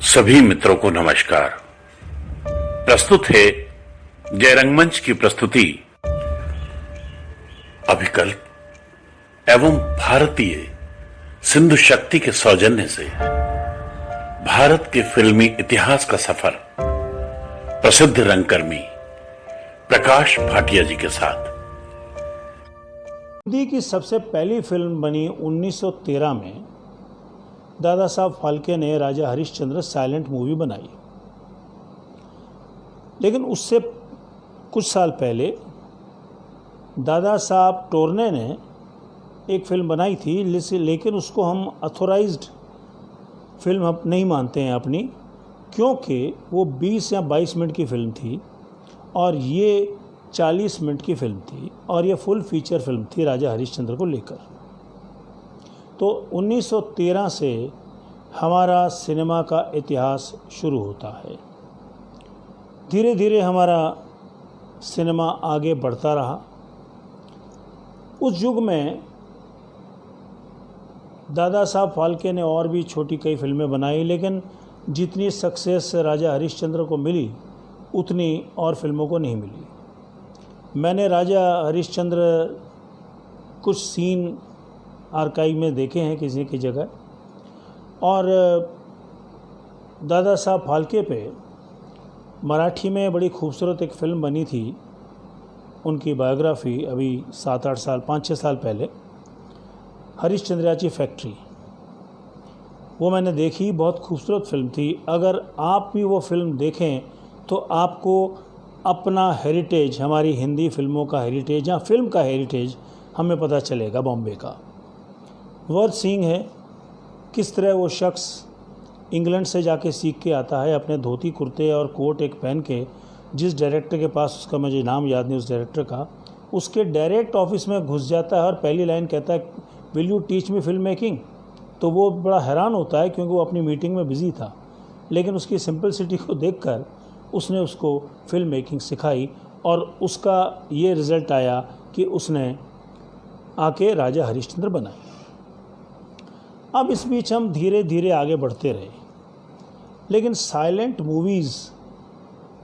सभी मित्रों को नमस्कार। प्रस्तुत है जय रंगमंच की प्रस्तुति अभिकल्प एवं भारतीय सिंधु शक्ति के सौजन्य से भारत के फिल्मी इतिहास का सफर प्रसिद्ध रंगकर्मी प्रकाश भाटिया जी के साथ। हिंदी की सबसे पहली फिल्म बनी 1913 में दादा साहब फाल्के ने राजा हरिश्चंद्र साइलेंट मूवी बनाई। लेकिन उससे कुछ साल पहले दादा साहब टोरने ने एक फिल्म बनाई थी, लेकिन उसको हम अथोराइज्ड फिल्म नहीं मानते हैं अपनी, क्योंकि वो 20 या 22 मिनट की फिल्म थी और ये 40 मिनट की फिल्म थी और ये फुल फीचर फिल्म थी राजा हरिश्चंद्र को लेकर। तो 1913 से हमारा सिनेमा का इतिहास शुरू होता है। धीरे धीरे हमारा सिनेमा आगे बढ़ता रहा। उस युग में दादा साहब फाल्के ने और भी छोटी कई फिल्में बनाई, लेकिन जितनी सक्सेस राजा हरिश्चंद्र को मिली उतनी और फिल्मों को नहीं मिली। मैंने राजा हरिश्चंद्र कुछ सीन आर्काइव में देखे हैं किसी की जगह, और दादा साहब फाल्के पे मराठी में बड़ी खूबसूरत एक फ़िल्म बनी थी, उनकी बायोग्राफी, अभी 7-8 साल 5-6 साल पहले, हरिश्चंद्राची फैक्ट्री। वो मैंने देखी, बहुत खूबसूरत फिल्म थी। अगर आप भी वो फिल्म देखें तो आपको अपना हेरिटेज, हमारी हिंदी फिल्मों का हेरिटेज या फिल्म का हेरिटेज हमें पता चलेगा। बॉम्बे का वर्थ सीइंग है, किस तरह वो शख्स इंग्लैंड से जाके सीख के आता है, अपने धोती कुर्ते और कोट एक पहन के, जिस डायरेक्टर के पास, उसका मुझे नाम याद नहीं उस डायरेक्टर का, उसके डायरेक्ट ऑफिस में घुस जाता है और पहली लाइन कहता है, will you teach me film making. तो वो बड़ा हैरान होता है क्योंकि वो अपनी मीटिंग में बिज़ी था, लेकिन उसकी सिंपलिसिटी को देखकर उसने उसको फिल्म मेकिंग सिखाई और उसका ये रिज़ल्ट आया कि उसने आके राजा हरिश्चंद्र बनाई। अब इस बीच हम धीरे धीरे आगे बढ़ते रहे, लेकिन साइलेंट मूवीज़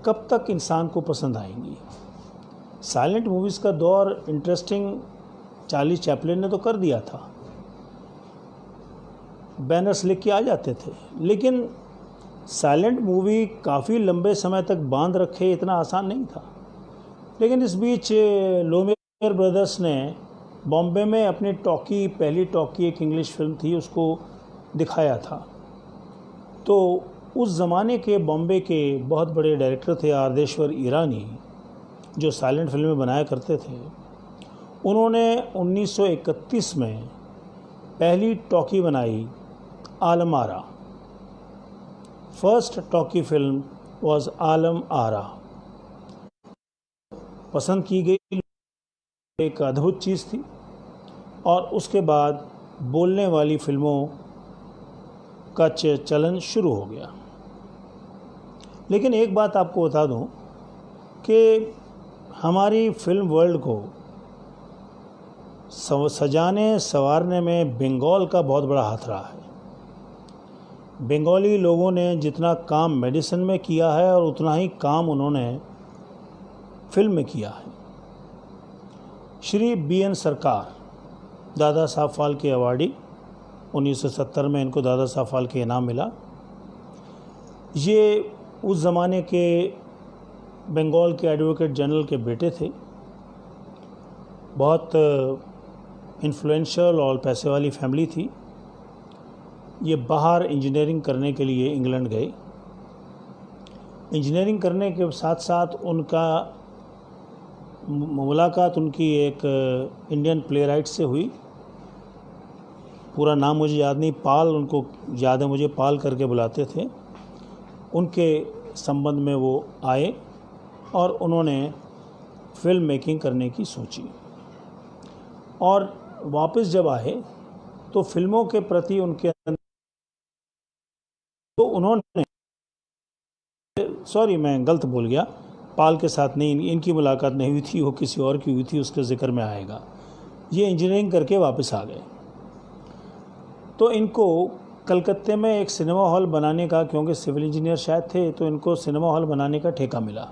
कब तक इंसान को पसंद आएंगी? साइलेंट मूवीज़ का दौर इंटरेस्टिंग चार्ली चैपलिन ने तो कर दिया था, बैनर्स लिख के आ जाते थे, लेकिन साइलेंट मूवी काफ़ी लंबे समय तक बांध रखे इतना आसान नहीं था। लेकिन इस बीच लोमियर ब्रदर्स ने बॉम्बे में अपनी टॉकी, पहली टॉकी एक इंग्लिश फिल्म थी, उसको दिखाया था। तो उस ज़माने के बॉम्बे के बहुत बड़े डायरेक्टर थे आर्देश्वर ईरानी, जो साइलेंट फिल्में बनाया करते थे। उन्होंने 1931 में पहली टॉकी बनाई, Alam Ara. First talkie film was Alam Ara. पसंद की गई, एक अद्भुत चीज़ थी। और उसके बाद बोलने वाली फिल्मों का चलन शुरू हो गया। लेकिन एक बात आपको बता दूं कि हमारी फिल्म वर्ल्ड को सजाने संवारने में बंगाल का बहुत बड़ा हाथ रहा है। बंगाली लोगों ने जितना काम मेडिसिन में किया है और उतना ही काम उन्होंने फिल्म में किया है। श्री BN सरकार, दादा साहब फाल्के अवार्डी, 1970 में इनको दादा साहब फाल्के इनाम मिला। ये उस ज़माने के बंगाल के एडवोकेट जनरल के बेटे थे। बहुत इन्फ्लुएंशियल और पैसे वाली फैमिली थी। ये बाहर इंजीनियरिंग करने के लिए इंग्लैंड गए। इंजीनियरिंग करने के साथ साथ उनका मुलाकात उनकी एक इंडियन प्लेराइट से हुई। पूरा नाम मुझे याद नहीं, पाल उनको याद है, मुझे पाल करके बुलाते थे। उनके संबंध में वो आए और उन्होंने फिल्म मेकिंग करने की सोची। और वापस जब आए तो फिल्मों के प्रति उनके अंदर, तो उन्होंने, सॉरी मैं गलत बोल गया, पाल के साथ नहीं, इनकी मुलाकात नहीं हुई थी, वो किसी और की हुई थी, उसके ज़िक्र में आएगा। ये इंजीनियरिंग करके वापस आ गए। तो इनको कलकत्ते में एक सिनेमा हॉल बनाने का, क्योंकि सिविल इंजीनियर शायद थे, तो इनको सिनेमा हॉल बनाने का ठेका मिला।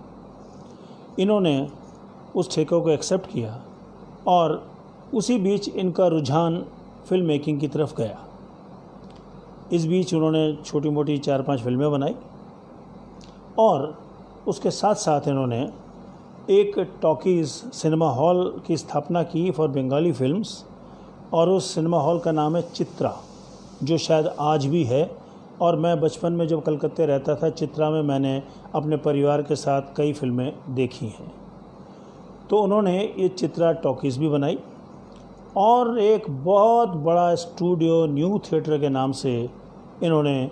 इन्होंने उस ठेके को एक्सेप्ट किया और उसी बीच इनका रुझान फिल्म मेकिंग की तरफ गया। इस बीच उन्होंने छोटी मोटी 4-5 फिल्में बनाई और उसके साथ साथ इन्होंने एक टॉकीज़ सिनेमा हॉल की स्थापना की फॉर बंगाली फिल्म्स, और उस सिनेमा हॉल का नाम है चित्रा, जो शायद आज भी है। और मैं बचपन में जब कलकत्ते रहता था, चित्रा में मैंने अपने परिवार के साथ कई फिल्में देखी हैं। तो उन्होंने ये चित्रा टॉकीज़ भी बनाई और एक बहुत बड़ा स्टूडियो न्यू थिएटर के नाम से इन्होंने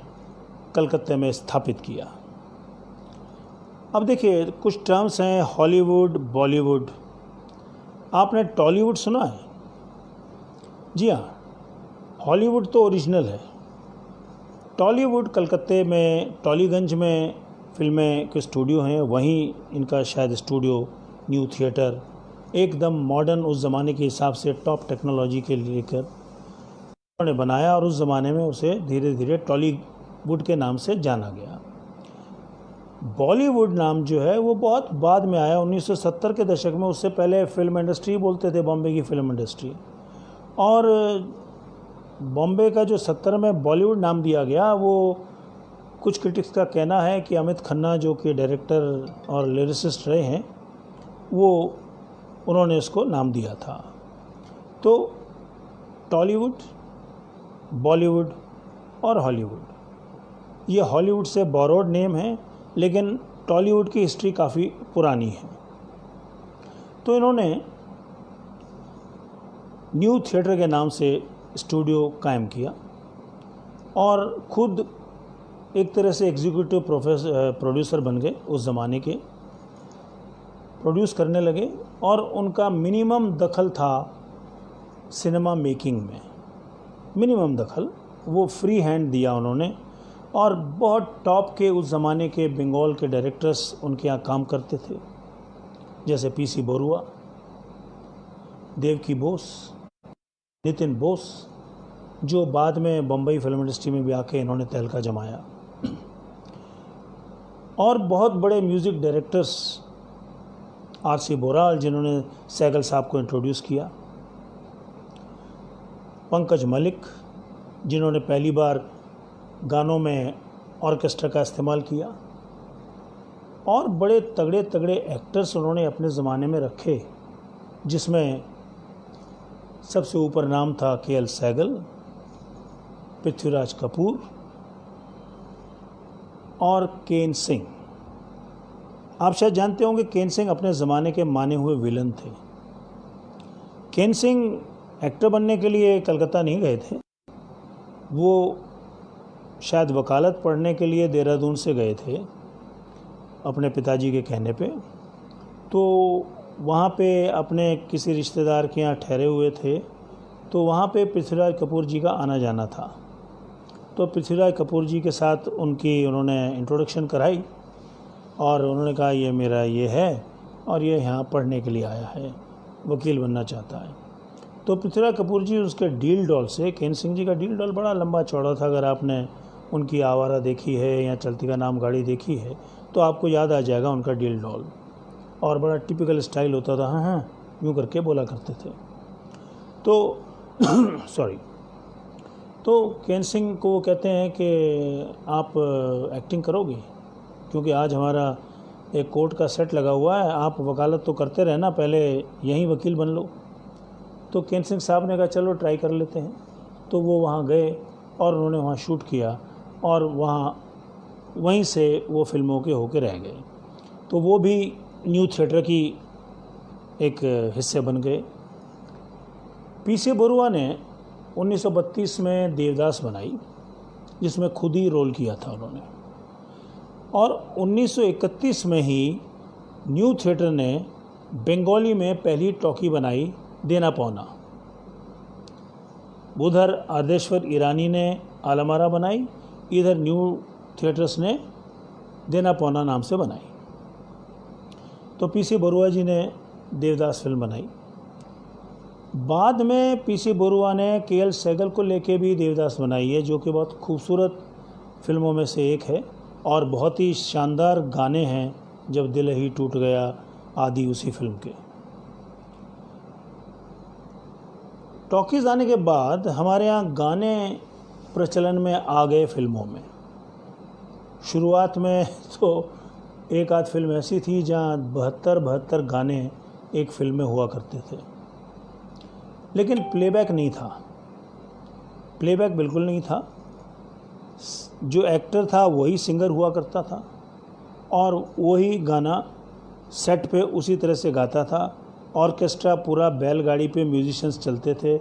कलकत्ते में स्थापित किया। अब देखिए, कुछ टर्म्स हैं, हॉलीवुड, बॉलीवुड। आपने टॉलीवुड सुना है? जी हाँ, हॉलीवुड तो ओरिजिनल है। टॉलीवुड कलकत्ते में टॉलीगंज में फिल्में के स्टूडियो हैं, वहीं इनका शायद स्टूडियो न्यू थिएटर एकदम मॉडर्न, उस ज़माने के हिसाब से टॉप टेक्नोलॉजी के लेकर उन्होंने बनाया और उस ज़माने में उसे धीरे धीरे टॉलीवुड के नाम से जाना गया। बॉलीवुड नाम जो है वो बहुत बाद में आया, 1970 के दशक में। उससे पहले फिल्म इंडस्ट्री बोलते थे, बॉम्बे की फिल्म इंडस्ट्री। और बॉम्बे का जो 70 में बॉलीवुड नाम दिया गया, वो कुछ क्रिटिक्स का कहना है कि अमित खन्ना जो कि डायरेक्टर और लिरिसिस्ट रहे हैं, वो उन्होंने इसको नाम दिया था। तो टॉलीवुड, बॉलीवुड और हॉलीवुड, ये हॉलीवुड से बोरोड नेम है, लेकिन टॉलीवुड की हिस्ट्री काफ़ी पुरानी है। तो इन्होंने न्यू थिएटर के नाम से स्टूडियो कायम किया और खुद एक तरह से एग्जीक्यूटिव प्रोड्यूसर बन गए। उस ज़माने के प्रोड्यूस करने लगे और उनका मिनिमम दखल था सिनेमा मेकिंग में, मिनिमम दखल, वो फ्री हैंड दिया उन्होंने। और बहुत टॉप के उस ज़माने के बंगाल के डायरेक्टर्स उनके यहाँ काम करते थे, जैसे पीसी बरुआ, देवकी बोस, नितिन बोस, जो बाद में बम्बई फिल्म इंडस्ट्री में भी आके इन्होंने तहलका जमाया। और बहुत बड़े म्यूज़िक डायरेक्टर्स, आर.सी. बोराल, जिन्होंने सैगल साहब को इंट्रोड्यूस किया, पंकज मलिक, जिन्होंने पहली बार गानों में ऑर्केस्ट्रा का इस्तेमाल किया, और बड़े तगड़े तगड़े एक्टर्स उन्होंने अपने ज़माने में रखे, जिसमें सबसे ऊपर नाम था के.एल. सहगल, पृथ्वीराज कपूर और केन सिंह। आप शायद जानते होंगे, केन सिंह अपने ज़माने के माने हुए विलन थे। केन सिंह एक्टर बनने के लिए कलकत्ता नहीं गए थे, वो शायद वकालत पढ़ने के लिए देहरादून से गए थे अपने पिताजी के कहने पे। तो वहाँ पे अपने किसी रिश्तेदार के यहाँ ठहरे हुए थे, तो वहाँ पे पृथ्वीराज कपूर जी का आना जाना था। तो पृथ्वीराज कपूर जी के साथ उन्होंने इंट्रोडक्शन कराई और उन्होंने कहा, ये मेरा ये है और ये यहाँ पढ़ने के लिए आया है, वकील बनना चाहता है। तो पृथ्वीराज कपूर जी उसके डील डॉल से, केन सिंह जी का डील डॉल बड़ा लंबा चौड़ा था। अगर आपने उनकी आवारा देखी है या चलती का नाम गाड़ी देखी है तो आपको याद आ जाएगा उनका डील डॉल। और बड़ा टिपिकल स्टाइल होता था, हाँ हाँ यूँ करके बोला करते थे। तो सॉरी, तो केन सिंह को वो कहते हैं कि आप एक्टिंग करोगे, क्योंकि आज हमारा एक कोर्ट का सेट लगा हुआ है, आप वकालत तो करते रहना, पहले यहीं वकील बन लो। तो केन सिंह साहब ने कहा चलो ट्राई कर लेते हैं। तो वो वहाँ गए और उन्होंने वहाँ शूट किया और वहीं से वो फिल्मों के होके रह गए। तो वो भी न्यू थिएटर की एक हिस्से बन गए। पीसी बरुआ ने 1932 में देवदास बनाई, जिसमें खुद ही रोल किया था उन्होंने। और 1931 में ही न्यू थिएटर ने बंगाली में पहली टॉकी बनाई, देना पौना। उधर आदेश्वर ईरानी ने आलमारा बनाई, इधर न्यू थिएटर्स ने देना पौना नाम से बनाई। तो पीसी बरुआ जी ने देवदास फिल्म बनाई बाद में पीसी बरुआ ने केएल सहगल को लेके भी देवदास बनाई है, जो कि बहुत खूबसूरत फिल्मों में से एक है और बहुत ही शानदार गाने हैं। जब दिल ही टूट गया आदि उसी फिल्म के। टॉकीज़ आने के बाद हमारे यहाँ गाने प्रचलन में आ गए फिल्मों में। शुरुआत में तो एक आध फिल्म ऐसी थी जहाँ 72 गाने एक फिल्म में हुआ करते थे, लेकिन प्लेबैक नहीं था। प्लेबैक बिल्कुल नहीं था। जो एक्टर था वही सिंगर हुआ करता था और वही गाना सेट पे उसी तरह से गाता था। ऑर्केस्ट्रा पूरा बैलगाड़ी पे म्यूजिशियंस चलते थे,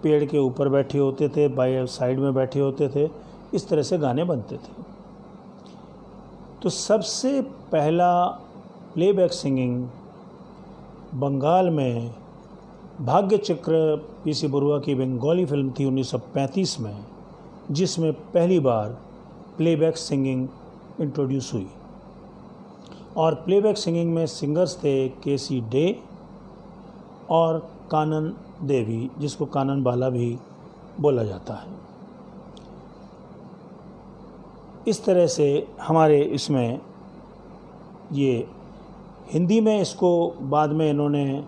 पेड़ के ऊपर बैठे होते थे, बाय साइड में बैठे होते थे, इस तरह से गाने बनते थे। तो सबसे पहला प्लेबैक सिंगिंग बंगाल में भाग्य चक्र पीसी बरुआ की बंगाली फिल्म थी 1935 में, जिसमें पहली बार प्लेबैक सिंगिंग इंट्रोड्यूस हुई। और प्लेबैक सिंगिंग में सिंगर्स थे केसी डे और कानन देवी, जिसको कानन बाला भी बोला जाता है। इस तरह से हमारे इसमें ये हिंदी में इसको बाद में इन्होंने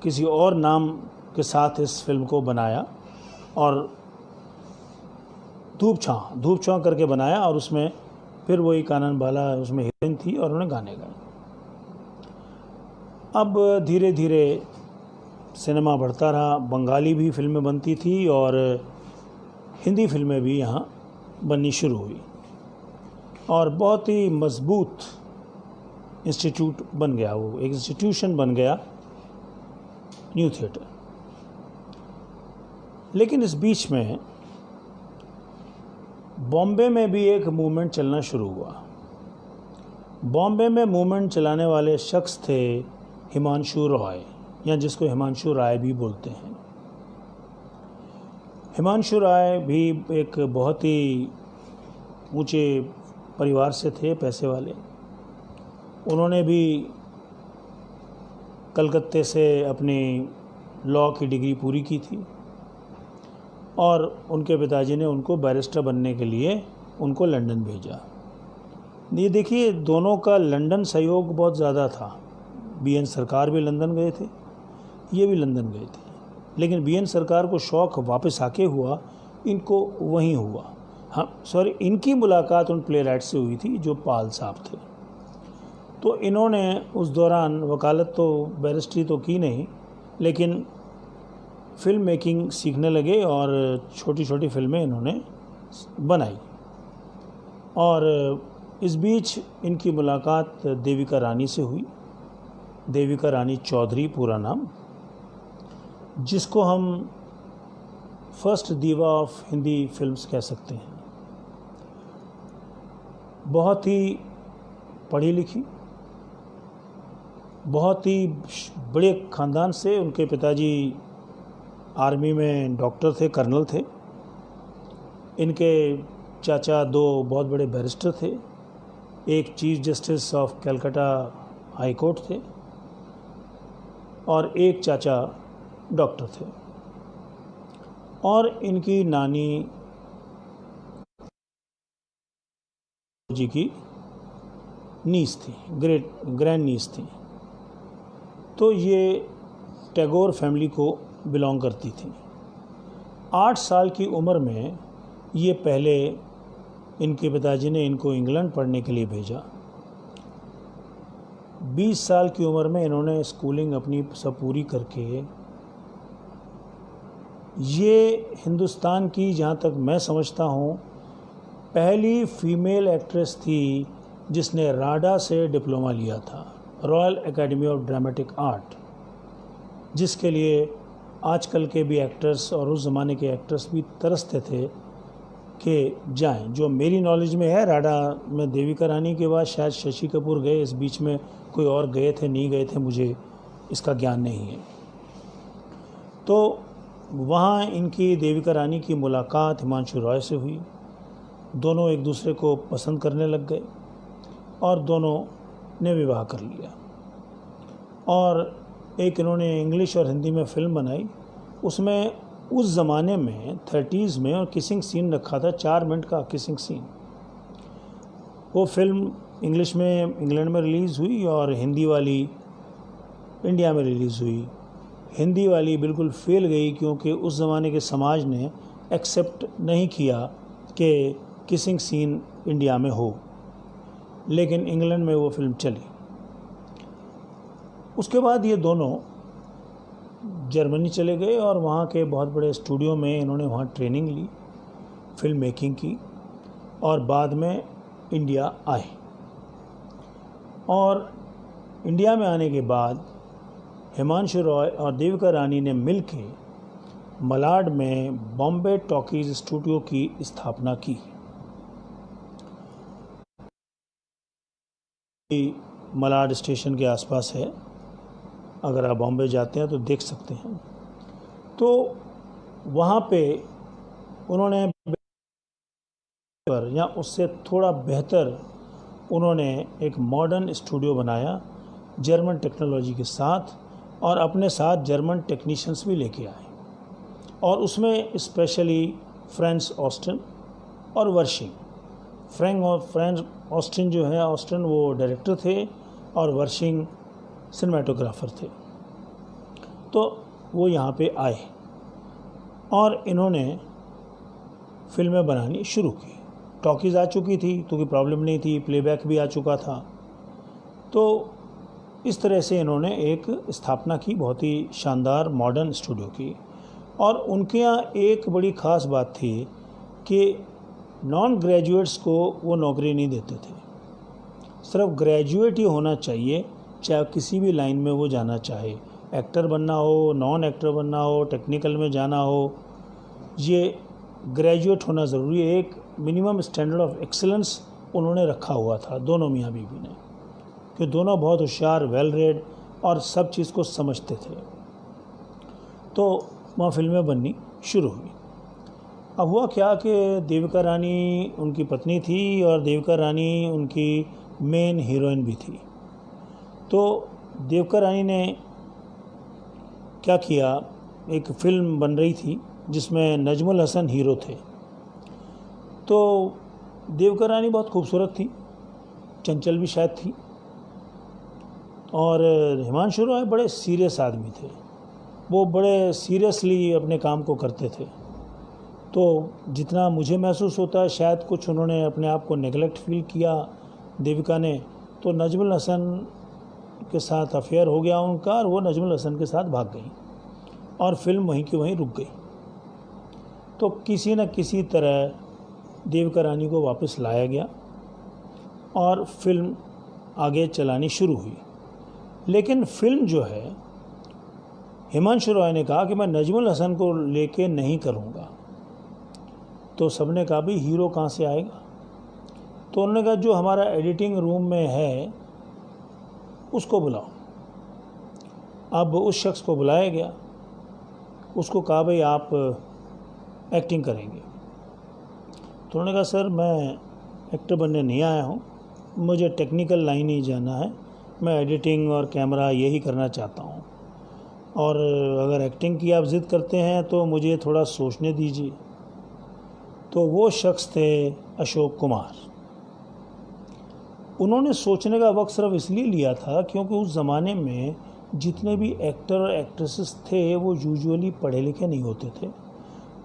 किसी और नाम के साथ इस फिल्म को बनाया और धूप छाँव करके बनाया, और उसमें फिर वही कानन बाला उसमें हीरोइन थी और उन्होंने गाने गाए। अब धीरे धीरे सिनेमा बढ़ता रहा, बंगाली भी फिल्में बनती थी और हिंदी फिल्में भी यहाँ बननी शुरू हुई और बहुत ही मजबूत इंस्टीट्यूट बन गया, वो एक इंस्टीट्यूशन बन गया न्यू थिएटर। लेकिन इस बीच में बॉम्बे में भी एक मूवमेंट चलना शुरू हुआ। बॉम्बे में मूवमेंट चलाने वाले शख्स थे हिमांशु रॉय, या जिसको हिमांशु राय भी बोलते हैं। हिमांशु राय भी एक बहुत ही ऊंचे परिवार से थे, पैसे वाले। उन्होंने भी कलकत्ते से अपनी लॉ की डिग्री पूरी की थी और उनके पिताजी ने उनको बैरिस्टर बनने के लिए उनको लंदन भेजा। ये देखिए, दोनों का लंदन सहयोग बहुत ज़्यादा था। बीएन सरकार भी लंदन गए थे, ये भी लंदन गए थे, लेकिन बीएन सरकार को शौक़ वापस आके हुआ, इनको वहीं हुआ। हाँ सॉरी, इनकी मुलाकात उन प्ले राइट से हुई थी जो पाल साहब थे। तो इन्होंने उस दौरान वकालत तो बैरिस्ट्री तो की नहीं, लेकिन फिल्म मेकिंग सीखने लगे और छोटी छोटी फिल्में इन्होंने बनाई। और इस बीच इनकी मुलाकात देविका रानी से हुई। देविका रानी चौधरी पूरा नाम, जिसको हम फर्स्ट दीवा ऑफ हिंदी फिल्म्स कह सकते हैं। बहुत ही पढ़ी लिखी, बहुत ही बड़े ख़ानदान से। उनके पिताजी आर्मी में डॉक्टर थे, कर्नल थे। इनके चाचा दो बहुत बड़े बैरिस्टर थे, एक chief justice of Calcutta high court थे और एक चाचा डॉक्टर थे। और इनकी नानी जी की नीस थी, ग्रैंड नीस थी। तो ये टैगोर फैमिली को बिलोंग करती थी। 8 साल की उम्र में ये पहले इनके पिताजी ने इनको इंग्लैंड पढ़ने के लिए भेजा। 20 साल की उम्र में इन्होंने स्कूलिंग अपनी सब पूरी करके ये हिंदुस्तान की, जहाँ तक मैं समझता हूँ, पहली फीमेल एक्ट्रेस थी जिसने राडा से डिप्लोमा लिया था, royal academy of dramatic art, जिसके लिए आजकल के भी एक्टर्स और उस ज़माने के एक्टर्स भी तरसते थे कि जाएं। जो मेरी नॉलेज में है, राडा में देविका रानी के बाद शायद शशि कपूर गए, इस बीच में कोई और गए थे नहीं गए थे, मुझे इसका ज्ञान नहीं है। तो वहाँ इनकी देविका रानी की मुलाकात हिमांशु रॉय से हुई। दोनों एक दूसरे को पसंद करने लग गए और दोनों ने विवाह कर लिया। और एक इन्होंने इंग्लिश और हिंदी में फ़िल्म बनाई। उसमें उस ज़माने में 30s में और किसिंग सीन रखा था, 4 मिनट का किसिंग सीन। वो फिल्म इंग्लिश में इंग्लैंड में रिलीज़ हुई और हिंदी वाली इंडिया में रिलीज़ हुई। हिंदी वाली बिल्कुल फेल गई क्योंकि उस ज़माने के समाज ने एक्सेप्ट नहीं किया कि किसिंग सीन इंडिया में हो, लेकिन इंग्लैंड में वो फिल्म चली। उसके बाद ये दोनों जर्मनी चले गए और वहाँ के बहुत बड़े स्टूडियो में इन्होंने वहाँ ट्रेनिंग ली, फिल्म मेकिंग की, और बाद में इंडिया आए। और इंडिया में आने के बाद हिमांशु रॉय और देविका रानी ने मिलके मलाड में बॉम्बे टॉकीज स्टूडियो की स्थापना की। मलाड स्टेशन के आसपास है, अगर आप बॉम्बे जाते हैं तो देख सकते हैं। तो वहाँ पे उन्होंने या उससे थोड़ा बेहतर उन्होंने एक मॉडर्न स्टूडियो बनाया जर्मन टेक्नोलॉजी के साथ, और अपने साथ जर्मन टेक्नीशियंस भी लेके आए, और उसमें स्पेशली फ्रेंच ऑस्टिन और वर्शिंग। फ्रेंच ऑस्टिन जो है, ऑस्टिन वो डायरेक्टर थे और वर्शिंग सिनेमाटोग्राफर थे। तो वो यहाँ पे आए और इन्होंने फिल्में बनानी शुरू की। टॉकीज़ आ चुकी थी तो कोई प्रॉब्लम नहीं थी, प्लेबैक भी आ चुका था। तो इस तरह से इन्होंने एक स्थापना की, बहुत ही शानदार मॉडर्न स्टूडियो की। और उनके यहाँ एक बड़ी ख़ास बात थी कि नॉन ग्रेजुएट्स को वो नौकरी नहीं देते थे, सिर्फ ग्रेजुएट ही होना चाहिए, चाहे किसी भी लाइन में वो जाना चाहे, एक्टर बनना हो, नॉन एक्टर बनना हो, टेक्निकल में जाना हो, ये ग्रेजुएट होना ज़रूरी है। एक मिनिमम स्टैंडर्ड ऑफ एक्सीलेंस उन्होंने रखा हुआ था दोनों मियाँ बीवी ने, कि दोनों बहुत होशियार, वेल रेड और सब चीज़ को समझते थे। तो वहाँ फिल्में बननी शुरू हुई। अब हुआ क्या कि देविका रानी उनकी पत्नी थी और देविका रानी उनकी मेन हीरोइन भी थी। तो देविका रानी ने क्या किया, एक फ़िल्म बन रही थी जिसमें नजमुल हसन हीरो थे। तो देविका रानी बहुत खूबसूरत थी, चंचल भी शायद थी, और हिमांशु रॉय बड़े सीरियस आदमी थे, वो बड़े सीरियसली अपने काम को करते थे। तो जितना मुझे महसूस होता है, शायद कुछ उन्होंने अपने आप को नेगलेक्ट फील किया देविका ने, तो नजमुल हसन के साथ अफेयर हो गया उनका, और वो नजमुल हसन के साथ भाग गई और फिल्म वहीं की वहीं रुक गई। तो किसी न किसी तरह देविका रानी को वापस लाया गया और फिल्म आगे चलानी शुरू हुई। लेकिन फिल्म जो है, हिमांशु रॉय ने कहा कि मैं नजमुल हसन को लेके नहीं करूँगा। तो सबने कहा भाई हीरो कहाँ से आएगा? तो उन्होंने कहा जो हमारा एडिटिंग रूम में है उसको बुलाओ। अब उस शख्स को बुलाया गया, उसको कहा भाई आप एक्टिंग करेंगे। तो उन्होंने कहा सर मैं एक्टर बनने नहीं आया हूँ, मुझे टेक्निकल लाइन ही जाना है, मैं एडिटिंग और कैमरा यही करना चाहता हूँ, और अगर एक्टिंग की आप ज़िद करते हैं तो मुझे थोड़ा सोचने दीजिए। तो वो शख्स थे अशोक कुमार। उन्होंने सोचने का वक्त सिर्फ इसलिए लिया था क्योंकि उस ज़माने में जितने भी एक्टर और एक्ट्रेसेस थे वो यूजुअली पढ़े लिखे नहीं होते थे,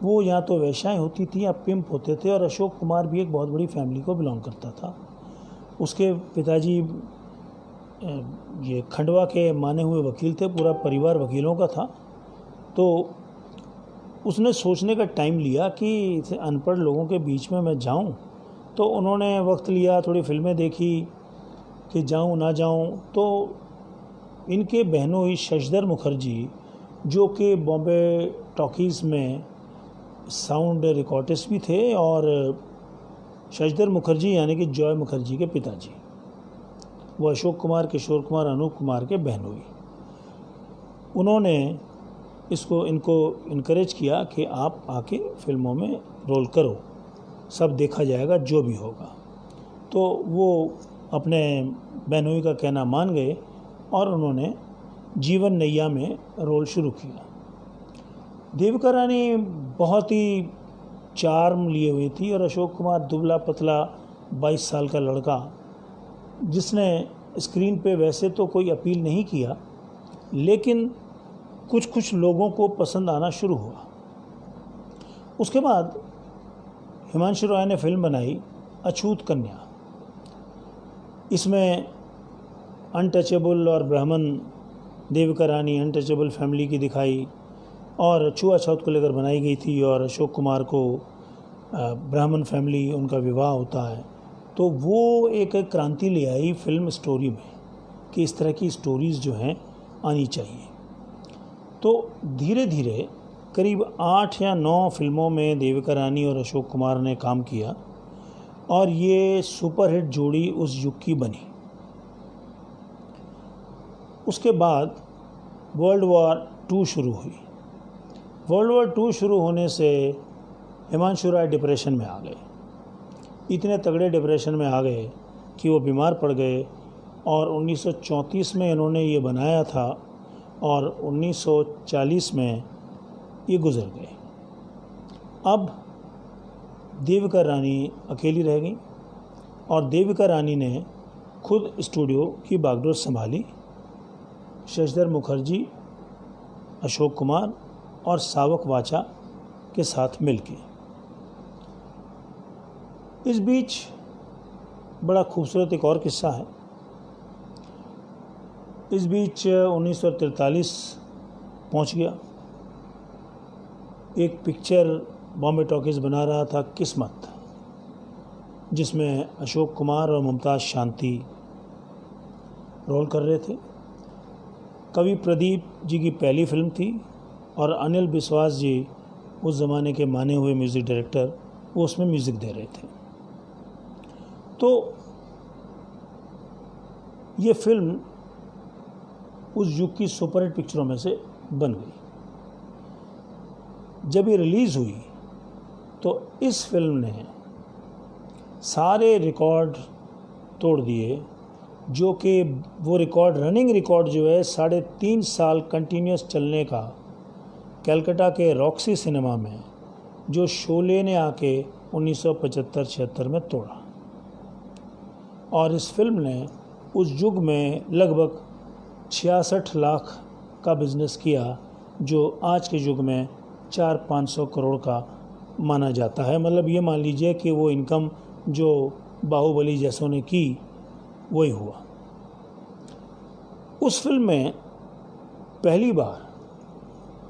वो या तो वेश्याएं होती थी या पिंप होते थे। और अशोक कुमार भी एक बहुत बड़ी फैमिली को बिलोंग करता था। उसके पिताजी ये खंडवा के माने हुए वकील थे, पूरा परिवार वकीलों का था। तो उसने सोचने का टाइम लिया कि अनपढ़ लोगों के बीच में मैं जाऊं। तो उन्होंने वक्त लिया, थोड़ी फिल्में देखी कि जाऊं ना जाऊं। तो इनके बहनों ही शशधर मुखर्जी, जो कि बॉम्बे टॉकीज़ में साउंड रिकॉर्डिस्ट भी थे, और शशधर मुखर्जी यानी कि जॉय मुखर्जी के पिताजी, वो अशोक कुमार, किशोर कुमार, अनूप कुमार के बहनोई, उन्होंने इनको इनकरेज किया कि आप आके फिल्मों में रोल करो, सब देखा जाएगा जो भी होगा। तो वो अपने बहनोई का कहना मान गए और उन्होंने जीवन नैया में रोल शुरू किया। देविका रानी बहुत ही चार्म लिए हुई थी और अशोक कुमार दुबला पतला 22 साल का लड़का, जिसने स्क्रीन पे वैसे तो कोई अपील नहीं किया, लेकिन कुछ लोगों को पसंद आना शुरू हुआ। उसके बाद हिमांशु रॉय ने फिल्म बनाई अछूत कन्या। इसमें अनटचेबल और ब्राह्मण देविका रानी अनटचेबल फैमिली की दिखाई और छुआछूत को लेकर बनाई गई थी, और अशोक कुमार को ब्राह्मण फैमिली उनका विवाह होता है। तो वो एक क्रांति ले आई फिल्म स्टोरी में कि इस तरह की स्टोरीज़ जो हैं आनी चाहिए। तो धीरे धीरे करीब 8 या 9 फिल्मों में देविका रानी और अशोक कुमार ने काम किया और ये सुपरहिट जोड़ी उस युग की बनी। उसके बाद वर्ल्ड वॉर 2 शुरू हुई। वर्ल्ड वॉर 2 शुरू होने से हिमांशु रॉय डिप्रेशन में आ गए। इतने तगड़े डिप्रेशन में आ गए कि वो बीमार पड़ गए और 1934 में इन्होंने ये बनाया था और 1940 में ये गुजर गए। अब देविका रानी अकेली रह गई और देविका रानी ने खुद स्टूडियो की बागडोर संभाली। शशिधर मुखर्जी, अशोक कुमार और सावक वाचा के साथ मिलके। इस बीच बड़ा खूबसूरत एक और किस्सा है। इस बीच 1943 पहुंच गया। एक पिक्चर बॉम्बे टॉकीज बना रहा था किस्मत, जिसमें अशोक कुमार और मुमताज़ शांति रोल कर रहे थे। कवि प्रदीप जी की पहली फिल्म थी और अनिल बिस्वास जी उस ज़माने के माने हुए म्यूज़िक डायरेक्टर, वो उसमें म्यूज़िक दे रहे थे। तो ये फिल्म उस युग की सुपरहिट पिक्चरों में से बन गई। जब ये रिलीज़ हुई तो इस फिल्म ने सारे रिकॉर्ड तोड़ दिए, जो कि वो रिकॉर्ड, रनिंग रिकॉर्ड जो है 3.5 साल कंटिन्यूस चलने का, कलकत्ता के रॉक्सी सिनेमा में, जो शोले ने आके 1975-76 में तोड़ा। और इस फिल्म ने उस युग में लगभग 66 लाख का बिज़नेस किया, जो आज के युग में 400-500 करोड़ का माना जाता है। मतलब ये मान लीजिए कि वो इनकम जो बाहुबली जैसों ने की वही हुआ। उस फिल्म में पहली बार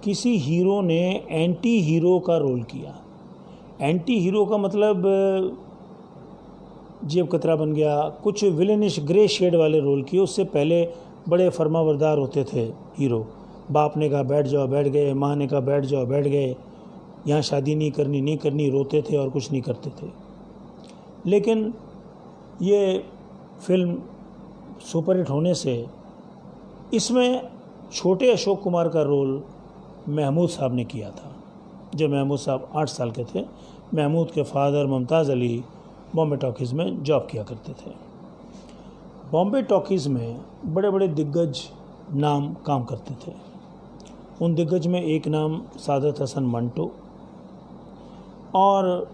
किसी हीरो ने एंटी हीरो का रोल किया। एंटी हीरो का मतलब जेब कतरा बन गया, कुछ विलेनिश ग्रे शेड वाले रोल किए। उससे पहले बड़े फरमाबरदार होते थे हीरो। बाप ने कहा बैठ जाओ, बैठ गए, माँ ने कहा बैठ जाओ, बैठ गए, यहाँ शादी नहीं करनी, रोते थे और कुछ नहीं करते थे। लेकिन ये फिल्म सुपरहिट होने से इसमें छोटे अशोक कुमार का रोल महमूद साहब ने किया था। जब महमूद साहब 8 साल के थे, महमूद के फादर मुमताज़ अली बॉम्बे टॉकीज़ में जॉब किया करते थे। बॉम्बे टॉकीज़ में बड़े बड़े दिग्गज नाम काम करते थे। उन दिग्गज में एक नाम सादत हसन मंटो और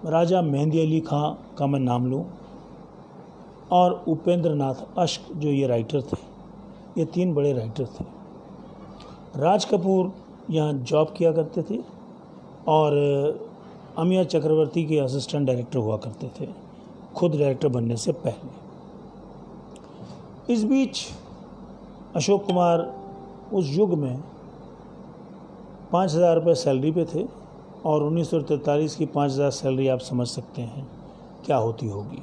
राजा मेहंदी अली खां का मैं नाम लूँ, और उपेंद्र नाथ अश्क जो ये राइटर थे। ये 3 बड़े राइटर थे। राज कपूर यहाँ जॉब किया करते थे और अमिया चक्रवर्ती के असिस्टेंट डायरेक्टर हुआ करते थे, खुद डायरेक्टर बनने से पहले। इस बीच अशोक कुमार उस युग में 5,000 रुपये सैलरी पे थे और 1943 की 5,000 सैलरी आप समझ सकते हैं क्या होती होगी।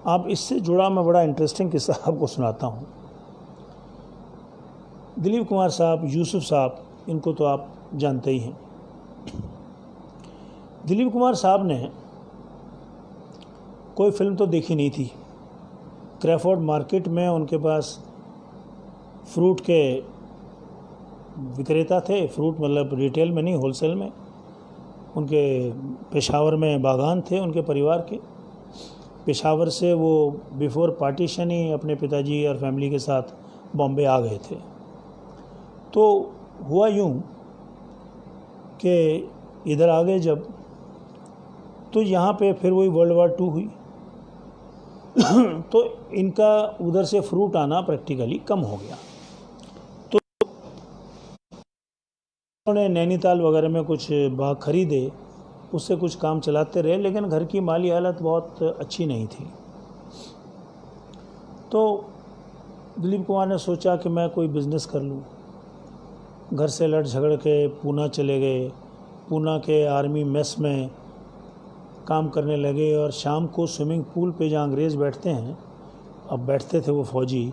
आप इससे जुड़ा मैं बड़ा इंटरेस्टिंग किस्सा आपको सुनाता हूँ। दिलीप कुमार साहब, यूसुफ साहब, इनको तो आप जानते ही हैं। दिलीप कुमार साहब ने कोई फिल्म तो देखी नहीं थी। क्रैफोर्ड मार्केट में उनके पास फ्रूट के विक्रेता थे। फ्रूट मतलब रिटेल में नहीं, होलसेल में। उनके पेशावर में बागान थे उनके परिवार के। पेशावर से वो बिफोर पार्टीशन ही अपने पिताजी और फैमिली के साथ बॉम्बे आ गए थे। तो हुआ यूँ कि इधर आ गए जब, तो यहाँ पे फिर वही वर्ल्ड वार 2 हुई तो इनका उधर से फ्रूट आना प्रैक्टिकली कम हो गया। तो उन्होंने नैनीताल वगैरह में कुछ बाग खरीदे, उससे कुछ काम चलाते रहे, लेकिन घर की माली हालत बहुत अच्छी नहीं थी। तो दिलीप कुमार ने सोचा कि मैं कोई बिज़नेस कर लूँ। घर से लड़ झगड़ के पूना चले गए, पूना के आर्मी मेस में काम करने लगे और शाम को स्विमिंग पूल पे जहाँ अंग्रेज़ बैठते हैं, अब बैठते थे वो फ़ौजी,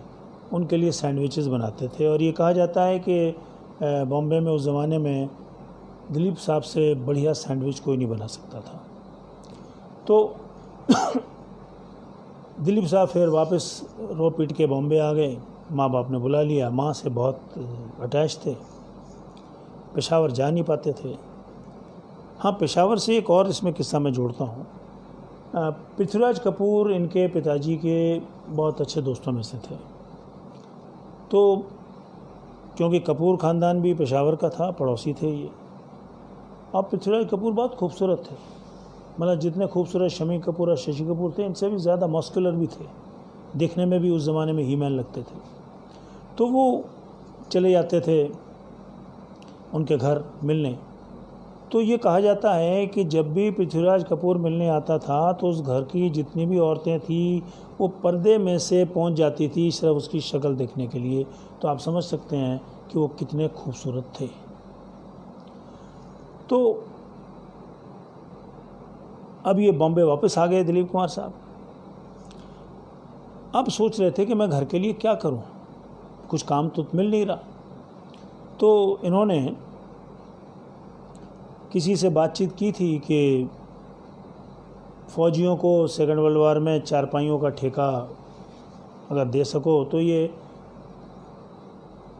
उनके लिए सैंडविचेस बनाते थे। और ये कहा जाता है कि बॉम्बे में उस ज़माने में दिलीप साहब से बढ़िया सैंडविच कोई नहीं बना सकता था। तो दिलीप साहब फिर वापस रो पीट के बॉम्बे आ गए। माँ बाप ने बुला लिया, माँ से बहुत अटैच थे, पेशावर जा नहीं पाते थे। हाँ, पेशावर से एक और इसमें किस्सा मैं जोड़ता हूँ। पृथ्वीराज कपूर इनके पिताजी के बहुत अच्छे दोस्तों में से थे। तो क्योंकि कपूर ख़ानदान भी पेशावर का था, पड़ोसी थे ये। और पृथ्वीराज कपूर बहुत खूबसूरत थे, मतलब जितने खूबसूरत शमी कपूर और शशि कपूर थे, इनसे भी ज़्यादा मस्कुलर भी थे, देखने में भी उस ज़माने में ही मैन लगते थे। तो वो चले जाते थे उनके घर मिलने। तो ये कहा जाता है कि जब भी पृथ्वीराज कपूर मिलने आता था तो उस घर की जितनी भी औरतें थी वो पर्दे में से पहुंच जाती थी सिर्फ उसकी शक्ल देखने के लिए। तो आप समझ सकते हैं कि वो कितने खूबसूरत थे। तो अब ये बॉम्बे वापस आ गए दिलीप कुमार साहब। अब सोच रहे थे कि मैं घर के लिए क्या करूं, कुछ काम तो मिल नहीं रहा। तो इन्होंने किसी से बातचीत की थी कि फ़ौजियों को सेकेंड वर्ल्ड वार में चारपाइयों का ठेका अगर दे सको तो ये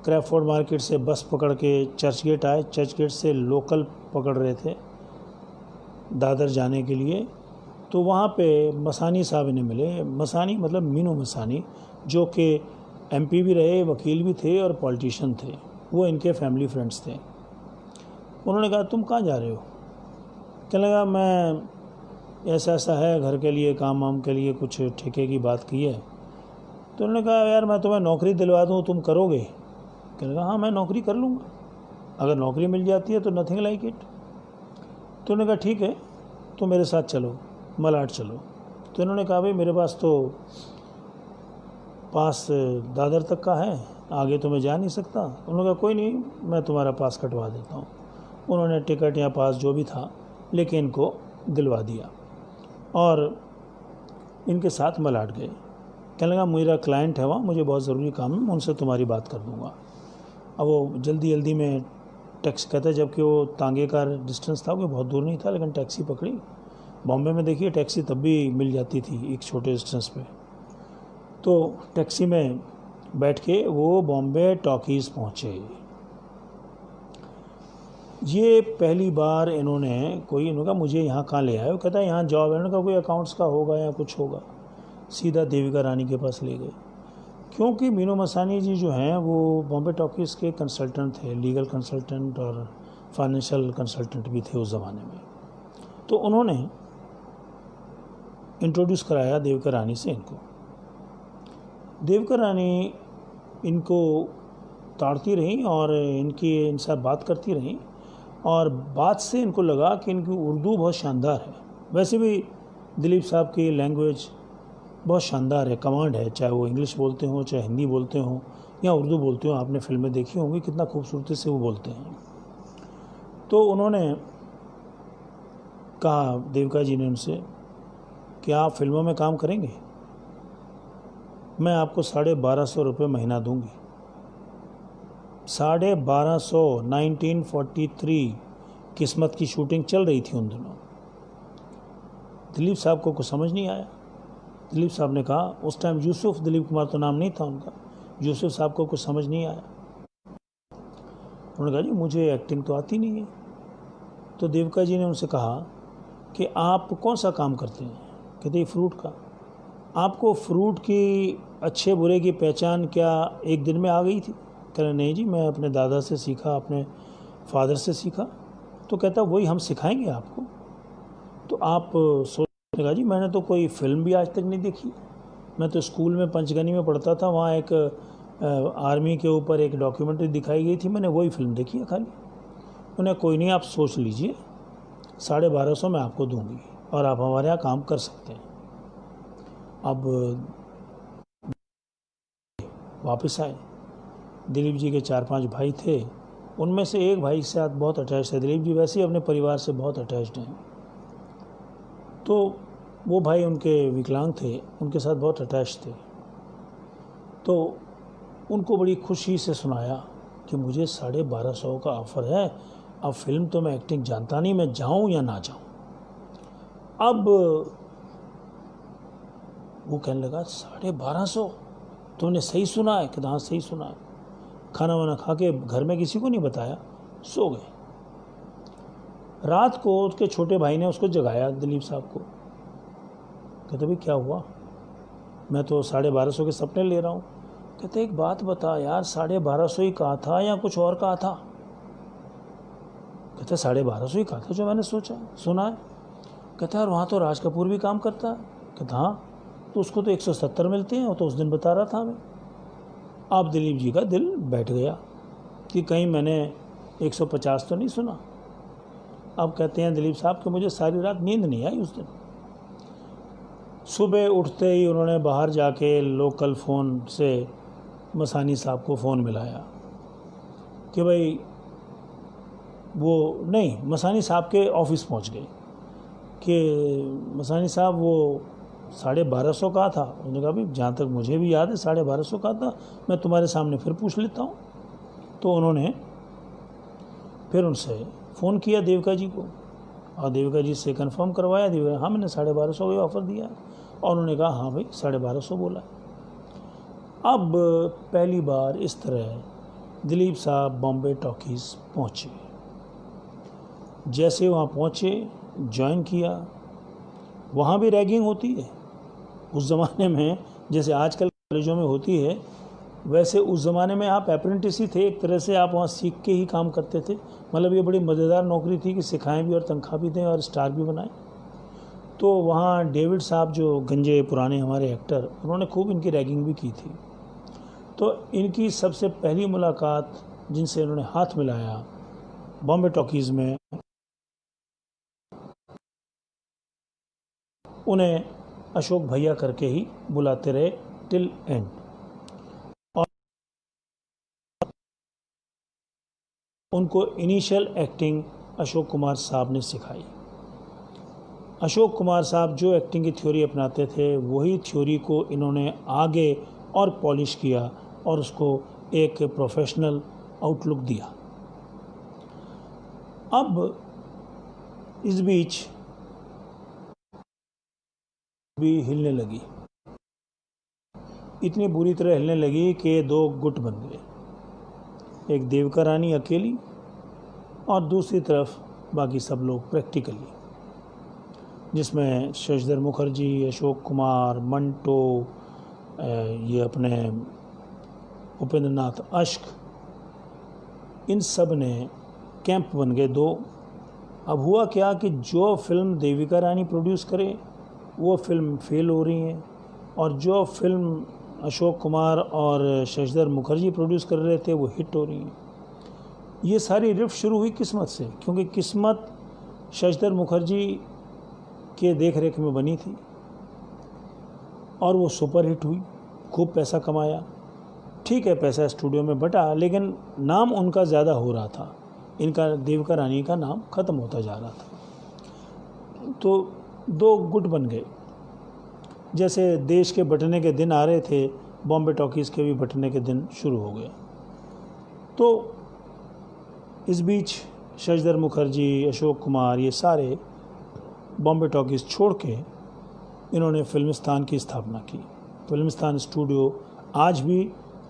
क्रैफोर्ड मार्केट से बस पकड़ के चर्च गेट आए। चर्च गेट से लोकल पकड़ रहे थे दादर जाने के लिए। तो वहाँ पे मसानी साहब इन्हें मिले। मसानी मतलब मीनू मसानी, जो कि एमपी भी रहे, वकील भी थे और पॉलिटिशियन थे। वो इनके फैमिली फ्रेंड्स थे। उन्होंने कहा तुम कहाँ जा रहे हो? कहने लगा मैं ऐसा ऐसा है, घर के लिए काम वाम के लिए कुछ ठेके की बात की है। तो उन्होंने कहा यार मैं तुम्हें नौकरी दिलवा दूँ, तुम करोगे? कहने लगा हाँ मैं नौकरी कर लूँगा, अगर नौकरी मिल जाती है तो नथिंग लाइक इट। तो उन्होंने कहा ठीक है तो मेरे साथ चलो, मलाड चलो। तो इन्होंने कहा भाई मेरे पास तो पास दादर तक का है, आगे तो मैं जा नहीं सकता। उन्होंने कहा कोई नहीं, मैं तुम्हारा पास कटवा देता हूँ। उन्होंने टिकट या पास जो भी था लेके इनको दिलवा दिया और इनके साथ मलाड गए। कहने लगा मेरा क्लाइंट है वहाँ, मुझे बहुत ज़रूरी काम है, मैं उनसे तुम्हारी बात कर दूँगा। अब वो जल्दी जल्दी में टैक्सी कहते, जबकि वो तांगे का डिस्टेंस था, वो बहुत दूर नहीं था, लेकिन टैक्सी पकड़ी। बॉम्बे में देखिए टैक्सी तब भी मिल जाती थी एक छोटे डिस्टेंस पे। तो टैक्सी में बैठ के वो बॉम्बे टॉकीज़ पहुँचे। ये पहली बार इन्होंने कहा मुझे यहाँ कहाँ ले आए? वो कहता है यहाँ जॉब है। उन्होंने कहा कोई अकाउंट्स का होगा या कुछ होगा। सीधा देविका रानी के पास ले गए, क्योंकि मीनू मसानी जी जो हैं वो बॉम्बे टॉकीज़ के कंसल्टेंट थे, लीगल कंसल्टेंट और फाइनेंशियल कंसल्टेंट भी थे उस ज़माने में। तो उन्होंने इंट्रोड्यूस कराया देविका रानी से इनको। देविका रानी इनको ताड़ती रहीं और इनसे बात करती रहीं, और बात से इनको लगा कि इनकी उर्दू बहुत शानदार है। वैसे भी दिलीप साहब की लैंग्वेज बहुत शानदार है, कमांड है, चाहे वो इंग्लिश बोलते हों, चाहे हिंदी बोलते हों या उर्दू बोलते हों। आपने फिल्में देखी होंगी कितना खूबसूरती से वो बोलते हैं। तो उन्होंने कहा देविका जी ने उनसे कि आप फिल्मों में काम करेंगे, मैं आपको 1250 रुपये महीना दूंगी। 1250। 1943 किस्मत की शूटिंग चल रही थी उन दिनों। दिलीप साहब को कुछ समझ नहीं आया। दिलीप साहब ने कहा, उस टाइम यूसुफ, दिलीप कुमार तो नाम नहीं था उनका, यूसुफ साहब को कुछ समझ नहीं आया। उन्होंने कहा जी मुझे एक्टिंग तो आती नहीं है। तो देविका जी ने उनसे कहा कि आप कौन सा काम करते हैं? कहते हैं फ्रूट का। आपको फ्रूट की अच्छे बुरे की पहचान क्या एक दिन में आ गई थी? कह रहे नहीं जी, मैं अपने दादा से सीखा, अपने फादर से सीखा। तो कहता वही हम सिखाएंगे आपको। तो आप सोचने लगा जी मैंने तो कोई फिल्म भी आज तक नहीं देखी। मैं तो स्कूल में पंचगनी में पढ़ता था, वहाँ एक आर्मी के ऊपर एक डॉक्यूमेंट्री दिखाई गई थी, मैंने वही फिल्म देखी है खाली। उन्हें कोई नहीं, आप सोच लीजिए, 1250 मैं आपको दूंगी और आप हमारे यहाँ काम कर सकते हैं। अब वापस आए। दिलीप जी के 4-5 भाई थे, उनमें से एक भाई के साथ बहुत अटैच थे। दिलीप जी वैसे ही अपने परिवार से बहुत अटैच्ड हैं। तो वो भाई उनके विकलांग थे, उनके साथ बहुत अटैच थे। तो उनको बड़ी खुशी से सुनाया कि मुझे 1250 का ऑफ़र है। अब फिल्म तो मैं एक्टिंग जानता नहीं, मैं जाऊं या ना जाऊं। अब वो कहने लगा 1250, तुमने सही सुना है? कि हाँ सही सुना है। खाना वाना खा के घर में किसी को नहीं बताया, सो गए। रात को उसके छोटे भाई ने उसको जगाया, दिलीप साहब को। कहते भाई क्या हुआ? मैं तो 1250 के सपने ले रहा हूँ। कहते एक बात बता यार, 1250 ही कहा था या कुछ और कहा था? कहते 1250 ही कहा था जो मैंने सुना है। कहता यार वहाँ तो राज कपूर भी काम करता है। कहता हाँ, तो उसको तो 170 मिलते हैं, वो तो उस दिन बता रहा था हमें। अब दिलीप जी का दिल बैठ गया कि कहीं मैंने 150 तो नहीं सुना। अब कहते हैं दिलीप साहब कि मुझे सारी रात नींद नहीं आई उस दिन। सुबह उठते ही उन्होंने बाहर जाके लोकल फ़ोन से मसानी साहब को फ़ोन मिलाया कि भाई वो नहीं, मसानी साहब के ऑफिस पहुंच गए कि मसानी साहब वो 1250 कहा था। उन्होंने कहा भाई जहाँ तक मुझे भी याद है 1250 कहा था, मैं तुम्हारे सामने फिर पूछ लेता हूँ। तो उन्होंने फिर उनसे फ़ोन किया देविका जी को और देविका जी से कंफर्म करवाया। देविका हाँ मैंने 1250 का ऑफ़र दिया है। और उन्होंने कहा हाँ भाई 1250 बोला। अब पहली बार इस तरह दिलीप साहब बॉम्बे टॉकीज़ पहुँचे। जैसे वहाँ पहुँचे, ज्वाइन किया। वहाँ भी रैगिंग होती है उस ज़माने में, जैसे आजकल कॉलेजों में होती है, वैसे उस ज़माने में आप अप्रेंटिस ही थे एक तरह से, आप वहाँ सीख के ही काम करते थे। मतलब ये बड़ी मज़ेदार नौकरी थी कि सिखाएं भी और तनख्वाह भी दें और स्टार भी बनाएं। तो वहाँ डेविड साहब जो गंजे पुराने हमारे एक्टर, उन्होंने खूब इनकी रैगिंग भी की थी। तो इनकी सबसे पहली मुलाकात जिनसे इन्होंने हाथ मिलाया बॉम्बे टॉकीज़ में, उन्हें अशोक भैया करके ही बुलाते रहे टिल एंड। और उनको इनिशियल एक्टिंग अशोक कुमार साहब ने सिखाई। अशोक कुमार साहब जो एक्टिंग की थ्योरी अपनाते थे वही थ्योरी को इन्होंने आगे और पॉलिश किया और उसको एक प्रोफेशनल आउटलुक दिया। अब इस बीच भी हिलने लगी, इतनी बुरी तरह हिलने लगी कि 2 गुट बन गए, एक देविका रानी अकेली और दूसरी तरफ बाकी सब लोग प्रैक्टिकली, जिसमें शशिधर मुखर्जी, अशोक कुमार, मंटो, ये अपने उपेंद्र नाथ अश्क, इन सब ने कैंप बन गए 2। अब हुआ क्या कि जो फिल्म देविका रानी प्रोड्यूस करे वो फिल्म फेल हो रही है और जो फिल्म अशोक कुमार और शशिधर मुखर्जी प्रोड्यूस कर रहे थे वो हिट हो रही है। ये सारी रिफ्ट शुरू हुई किस्मत से, क्योंकि किस्मत शशिधर मुखर्जी के देख रेख में बनी थी और वो सुपर हिट हुई, खूब पैसा कमाया। ठीक है, पैसा स्टूडियो में बटा, लेकिन नाम उनका ज़्यादा हो रहा था, इनका देविका रानी का नाम ख़त्म होता जा रहा था। तो 2 गुट बन गए। जैसे देश के बंटने के दिन आ रहे थे, बॉम्बे टॉकीज़ के भी बंटने के दिन शुरू हो गए। तो इस बीच शशिधर मुखर्जी, अशोक कुमार, ये सारे बॉम्बे टॉकीज़ छोड़ के इन्होंने फिल्मिस्तान की स्थापना की। फिल्मिस्तान स्टूडियो आज भी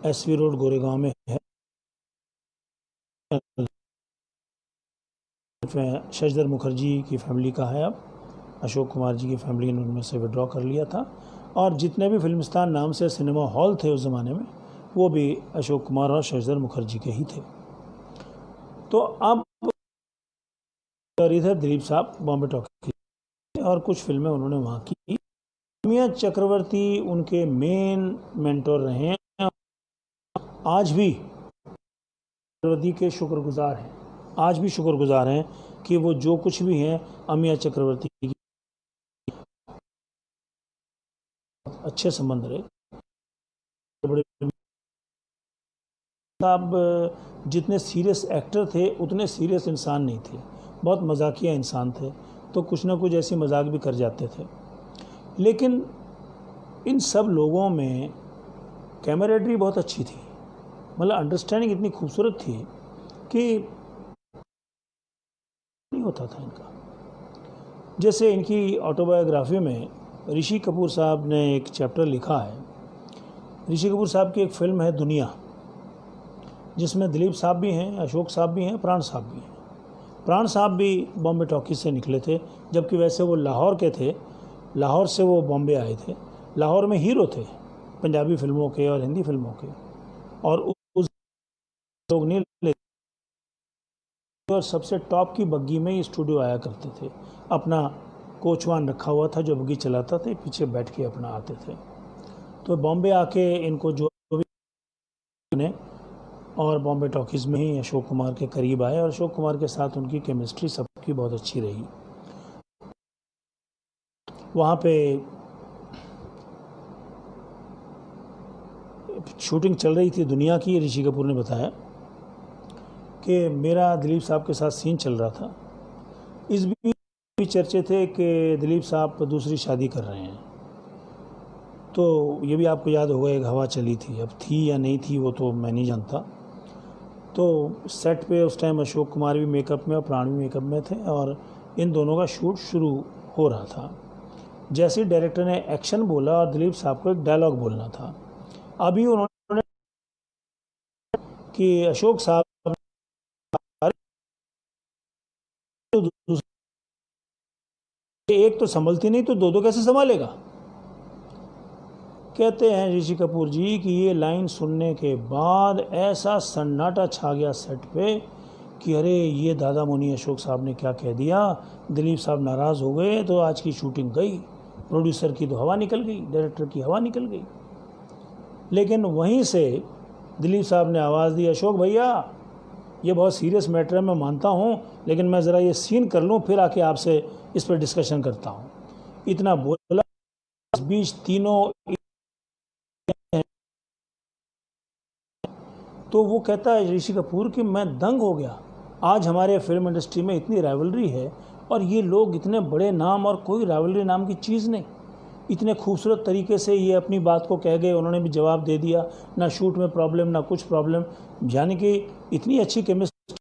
SV रोड गोरेगांव में है। शशिधर मुखर्जी की फैमिली का है, अब अशोक कुमार जी की फैमिली ने उनमें से विड्रॉ कर लिया था। और जितने भी फिल्मिस्तान नाम से सिनेमा हॉल थे उस ज़माने में, वो भी अशोक कुमार और शशिधर मुखर्जी के ही थे। तो अब इधर दिलीप साहब बॉम्बे टॉकीज और कुछ फिल्में उन्होंने वहाँ की। अमिया चक्रवर्ती उनके मेन मेंटोर रहे हैं, आज भी चक्रवर्ती के शुक्रगुजार हैं, आज भी शुक्रगुजार हैं कि वो जो कुछ भी हैं अमिया चक्रवर्ती की अच्छे संबंध रहे। बड़े साहब जितने सीरियस एक्टर थे उतने सीरियस इंसान नहीं थे, बहुत मजाकिया इंसान थे, तो कुछ ना कुछ ऐसी मजाक भी कर जाते थे। लेकिन इन सब लोगों में कैमरेडरी बहुत अच्छी थी, मतलब अंडरस्टैंडिंग इतनी खूबसूरत थी कि नहीं होता था इनका। जैसे इनकी ऑटोबायोग्राफी में ऋषि कपूर साहब ने एक चैप्टर लिखा है। ऋषि कपूर साहब की एक फिल्म है दुनिया, जिसमें दिलीप साहब भी हैं, अशोक साहब भी हैं, प्राण साहब भी हैं। प्राण साहब भी बॉम्बे टॉकीज से निकले थे, जबकि वैसे वो लाहौर के थे, लाहौर से वो बॉम्बे आए थे। लाहौर में हीरो थे पंजाबी फिल्मों के और हिंदी फिल्मों के, और उस लोग नहीं लेते, और सबसे टॉप की बग्गी में ही स्टूडियो आया करते थे। अपना कोचवान रखा हुआ था जो बग्गी चलाता था, पीछे बैठ के अपना आते थे। तो बॉम्बे आके इनको जो भी ने और बॉम्बे टॉकीज़ में ही अशोक कुमार के करीब आए, और अशोक कुमार के साथ उनकी केमिस्ट्री सबकी बहुत अच्छी रही। वहाँ पे शूटिंग चल रही थी दुनिया की। ऋषि कपूर ने बताया कि मेरा दिलीप साहब के साथ सीन चल रहा था। इस भी चर्चे थे कि दिलीप साहब दूसरी शादी कर रहे हैं। तो ये भी आपको याद होगा, एक हवा चली थी, अब थी या नहीं थी वो तो मैं नहीं जानता। तो सेट पे उस टाइम अशोक कुमार भी मेकअप में और प्राण भी मेकअप में थे, और इन दोनों का शूट शुरू हो रहा था। जैसे ही डायरेक्टर ने एक्शन बोला और दिलीप साहब को एक डायलॉग बोलना था, अभी उन्होंने कि अशोक साहब एक तो संभलती नहीं तो दो दो कैसे संभालेगा। कहते हैं ऋषि कपूर जी कि ये लाइन सुनने के बाद ऐसा सन्नाटा छा गया सेट पे कि अरे ये दादा मुनि अशोक साहब ने क्या कह दिया। दिलीप साहब नाराज़ हो गए तो आज की शूटिंग गई, प्रोड्यूसर की तो हवा निकल गई, डायरेक्टर की हवा निकल गई। लेकिन वहीं से दिलीप साहब ने आवाज़ दी, अशोक भैया ये बहुत सीरियस मैटर है, मैं मानता हूँ, लेकिन मैं ज़रा ये सीन कर लूँ फिर आके आपसे इस पर डिस्कशन करता हूँ। इतना बोला, इस बीच तीनों, तो वो कहता है ऋषि कपूर कि मैं दंग हो गया। आज हमारे फिल्म इंडस्ट्री में इतनी राइवलरी है और ये लोग इतने बड़े नाम और कोई राइवलरी नाम की चीज़ नहीं, इतने खूबसूरत तरीके से ये अपनी बात को कह गए, उन्होंने भी जवाब दे दिया, ना शूट में प्रॉब्लम ना कुछ प्रॉब्लम, यानी कि इतनी अच्छी केमिस्ट्री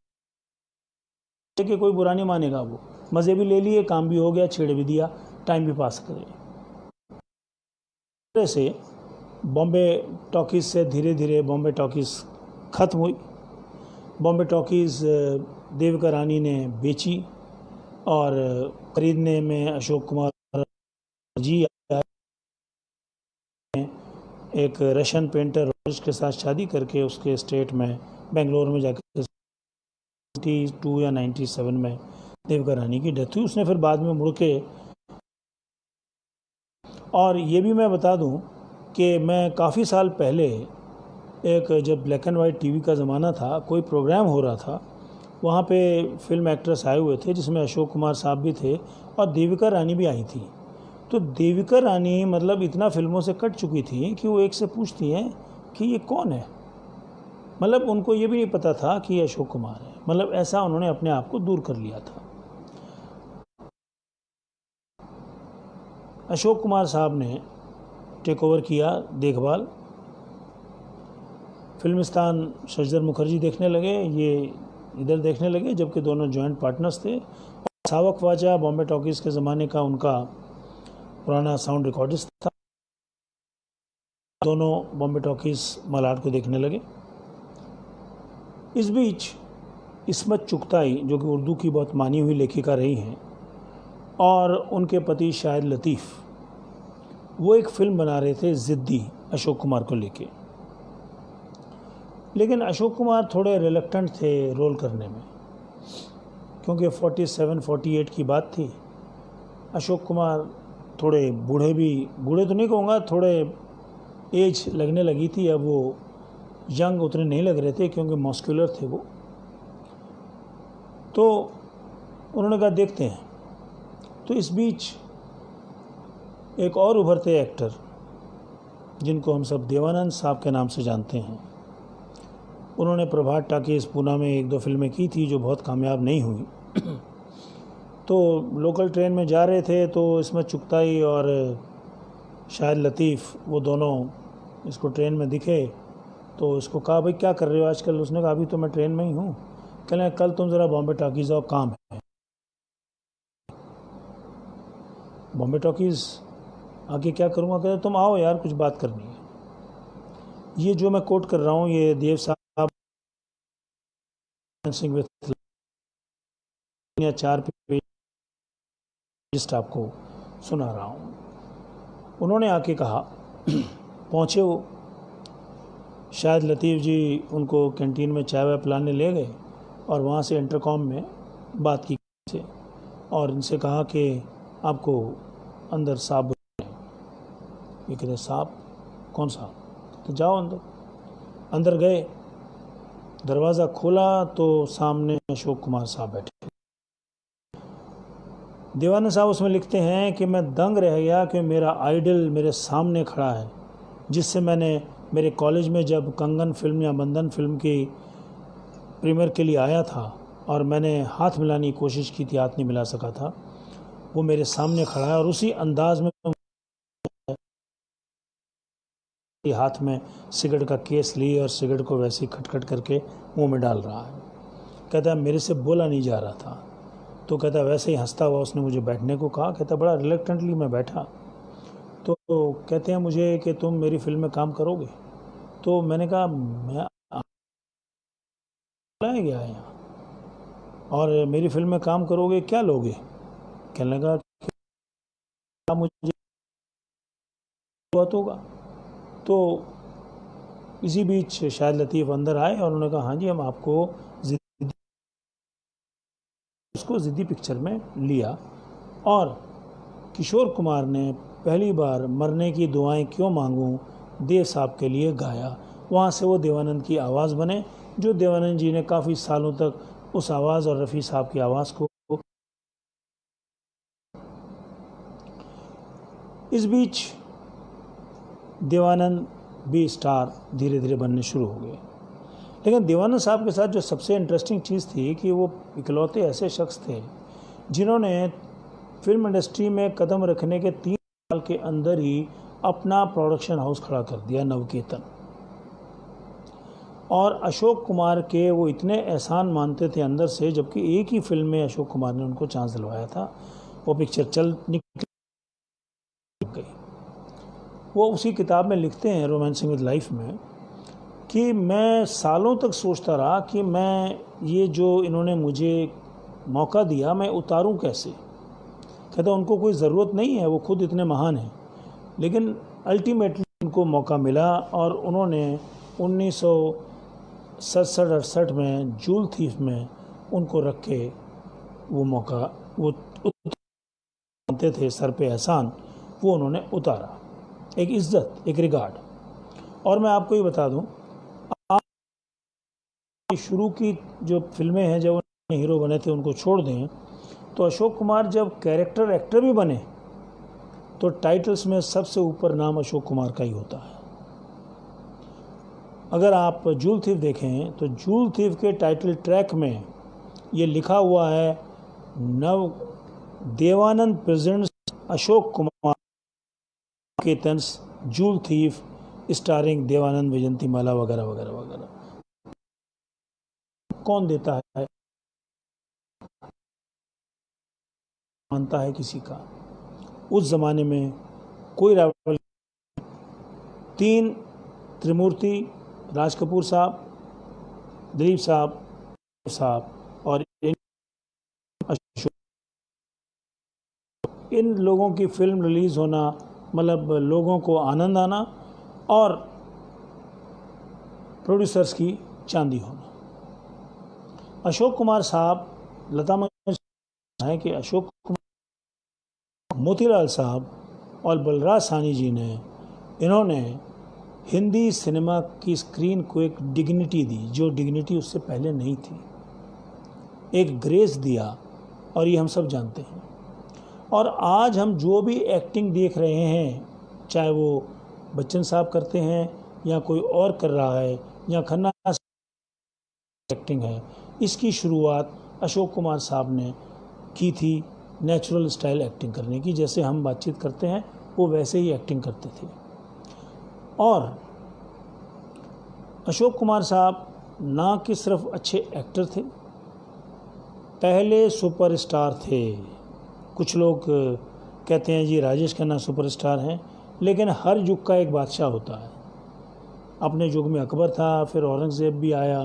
कि कोई बुरा नहीं मानेगा। वो मज़े भी ले लिए, काम भी हो गया, छेड़ भी दिया, टाइम भी पास करे। से बॉम्बे टॉकीज़ से धीरे धीरे बॉम्बे टॉकीज़ ख़त्म हुई। बॉम्बे टॉकीज़ देविका रानी ने बेची, और खरीदने में अशोक कुमार जी एक रशियन पेंटर रॉजर्स के साथ शादी करके उसके स्टेट में बेंगलोर में जाकर 92 या 97 में देविका रानी की डेथ हुई। उसने फिर बाद में मुड़ के, और ये भी मैं बता दूं कि मैं काफ़ी साल पहले एक, जब ब्लैक एंड वाइट टीवी का ज़माना था, कोई प्रोग्राम हो रहा था, वहाँ पे फिल्म एक्ट्रेस आए हुए थे जिसमें अशोक कुमार साहब भी थे और देविका रानी भी आई थी। तो देविका रानी मतलब इतना फिल्मों से कट चुकी थी कि वो एक से पूछती हैं कि ये कौन है, मतलब उनको ये भी नहीं पता था कि ये अशोक कुमार है, मतलब ऐसा उन्होंने अपने आप को दूर कर लिया था। अशोक कुमार साहब ने टेक ओवर किया देखभाल, फिल्मिस्तान शशिधर मुखर्जी देखने लगे, ये इधर देखने लगे, जबकि दोनों जॉइंट पार्टनर्स थे। सावक ख्वाजा बॉम्बे टॉकीज़ के ज़माने का उनका पुराना साउंड रिकॉर्डिस्ट था। दोनों बॉम्बे टॉकीज़ मलाड को देखने लगे। इस बीच इस्मत चुगताई, जो कि उर्दू की बहुत मानी हुई लेखिका रही हैं, और उनके पति शाहिद लतीफ़, वो एक फ़िल्म बना रहे थे ज़िद्दी अशोक कुमार को लेके। लेकिन अशोक कुमार थोड़े रिलक्टेंट थे रोल करने में, क्योंकि 47-48 की बात थी। अशोक कुमार थोड़े बूढ़े तो नहीं कहूँगा, थोड़े एज लगने लगी थी, अब वो यंग उतने नहीं लग रहे थे क्योंकि मस्कुलर थे वो। तो उन्होंने कहा देखते हैं। तो इस बीच एक और उभरते एक्टर जिनको हम सब देवानंद साहब के नाम से जानते हैं, उन्होंने प्रभात टाकीज पूना में 1-2 फिल्में की थी जो बहुत कामयाब नहीं हुई। तो लोकल ट्रेन में जा रहे थे तो इसमें चुगताई और शाहिद लतीफ़ वो दोनों इसको ट्रेन में दिखे, तो इसको कहा भाई क्या कर रहे हो आजकल? उसने कहा अभी तो मैं ट्रेन में ही हूँ। कह रहे कल तुम ज़रा बॉम्बे टॉकीज़ आओ, काम है। बॉम्बे टॉकीज़ आके क्या करूँगा? कहते तुम आओ यार, कुछ बात करनी है। ये जो मैं कोट कर रहा हूँ ये देव साहब सिंह या 4 पेज आपको सुना रहा हूँ। उन्होंने आके कहा, पहुँचे वो, शायद लतीफ़ जी उनको कैंटीन में चाय वाय पिलाने ले गए और वहाँ से इंटरकॉम में बात की से और इनसे कहा कि आपको अंदर साहब। ये कहते साहब? कौन साहब? तो जाओ अंदर गए, दरवाज़ा खोला तो सामने अशोक कुमार साहब बैठे। देवानंद साहब उसमें लिखते हैं कि मैं दंग रह गया कि मेरा आइडल मेरे सामने खड़ा है, जिससे मैंने मेरे कॉलेज में जब कंगन फिल्म या बंधन फिल्म की प्रीमियर के लिए आया था और मैंने हाथ मिलाने की कोशिश की थी, हाथ नहीं मिला सका था, वो मेरे सामने खड़ा है और उसी अंदाज में हाथ में सिगरेट का केस ली और सिगरेट को वैसे ही खटखट करके मुंह में डाल रहा है। कहता है मेरे से बोला नहीं जा रहा था। तो कहता है वैसे ही हंसता हुआ उसने मुझे बैठने को कहा। कहता बड़ा रिलेक्टेंटली मैं बैठा। तो कहते हैं मुझे कि तुम मेरी फिल्म में काम करोगे? तो मैंने कहा मैं लाया गया है यहाँ और मेरी फिल्म में काम करोगे, क्या लोगे? कहने लगा मुझे बात होगा। तो इसी बीच शाहिद लतीफ़ अंदर आए और उन्होंने कहा हाँ जी हम आपको उसको ज़िद्दी पिक्चर में लिया। और किशोर कुमार ने पहली बार मरने की दुआएं क्यों मांगूं देव साहब के लिए गाया। वहाँ से वो देवानंद की आवाज़ बने, जो देवानंद जी ने काफ़ी सालों तक उस आवाज़ और रफ़ी साहब की आवाज़ को। इस बीच देवानंद भी स्टार धीरे धीरे बनने शुरू हो गए। लेकिन देवानंद साहब के साथ जो सबसे इंटरेस्टिंग चीज़ थी कि वो इकलौते ऐसे शख्स थे जिन्होंने फिल्म इंडस्ट्री में कदम रखने के 3 साल के अंदर ही अपना प्रोडक्शन हाउस खड़ा कर दिया, नवकेतन। और अशोक कुमार के वो इतने एहसान मानते थे अंदर से, जबकि एक ही फिल्म में अशोक कुमार ने उनको चांस दिलवाया था, वो पिक्चर चल निकल गई। वो उसी किताब में लिखते हैं रोमांसिंग विद लाइफ में कि मैं सालों तक सोचता रहा कि मैं ये जो इन्होंने मुझे मौका दिया मैं उतारूं कैसे। कहता उनको कोई ज़रूरत नहीं है, वो खुद इतने महान हैं, लेकिन अल्टीमेटली उनको मौका मिला और उन्होंने 1967-68 में जूल थीफ में उनको रख के वो मौका, वो मानते थे सर पे एहसान, वो उन्होंने उतारा, एक इज्जत, एक रिगार्ड। और मैं आपको ये बता दूं, शुरू की जो फिल्में हैं जब उन्होंने हीरो बने थे उनको छोड़ दें, तो अशोक कुमार जब कैरेक्टर एक्टर भी बने तो टाइटल्स में सबसे ऊपर नाम अशोक कुमार का ही होता है। अगर आप जूल थीफ देखें तो जूल थीफ के टाइटल ट्रैक में ये लिखा हुआ है नव देवानंद प्रेजेंट्स अशोक कुमार केतन्स Jewel Thief starring Devanand Vyjayanti Mala वगैरह वगैरह वगैरह। कौन देता है, मानता है किसी का? उस जमाने में कोई राइवल। 3 त्रिमूर्ति, राज कपूर साहब, दिलीप साहब और अशोक, इन लोगों की फिल्म रिलीज़ होना मतलब लोगों को आनंद आना और प्रोड्यूसर्स की चांदी होना। अशोक कुमार साहब, लता मंगेशकर है कि अशोक कुमार, मोतीलाल साहब और बलराज साहनी जी ने, इन्होंने हिंदी सिनेमा की स्क्रीन को एक डिग्निटी दी जो डिग्निटी उससे पहले नहीं थी, एक ग्रेस दिया, और ये हम सब जानते हैं। और आज हम जो भी एक्टिंग देख रहे हैं, चाहे वो बच्चन साहब करते हैं या कोई और कर रहा है या खन्ना एक्टिंग है, इसकी शुरुआत अशोक कुमार साहब ने की थी नेचुरल स्टाइल एक्टिंग करने की। जैसे हम बातचीत करते हैं वो वैसे ही एक्टिंग करते थे। और अशोक कुमार साहब ना कि सिर्फ अच्छे एक्टर थे, पहले सुपरस्टार थे। कुछ लोग कहते हैं जी राजेश खन्ना सुपरस्टार हैं, लेकिन हर युग का एक बादशाह होता है। अपने युग में अकबर था, फिर औरंगज़ेब भी आया,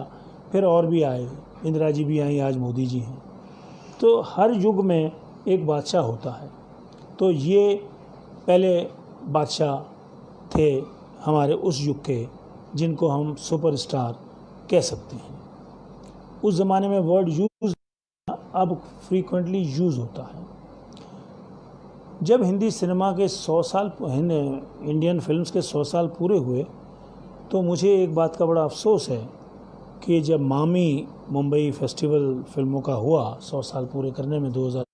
फिर और भी आए, इंदिरा जी भी आई, आज मोदी जी हैं। तो हर युग में एक बादशाह होता है। तो ये पहले बादशाह थे हमारे उस युग के, जिनको हम सुपरस्टार कह सकते हैं। उस ज़माने में वर्ड यूज़ अब फ्रीक्वेंटली यूज़ होता है। जब हिंदी सिनेमा के 100 साल, इंडियन फिल्म्स के 100 साल पूरे हुए, तो मुझे एक बात का बड़ा अफसोस है कि जब मामी मुंबई फेस्टिवल फिल्मों का हुआ 100 साल पूरे करने में 2000,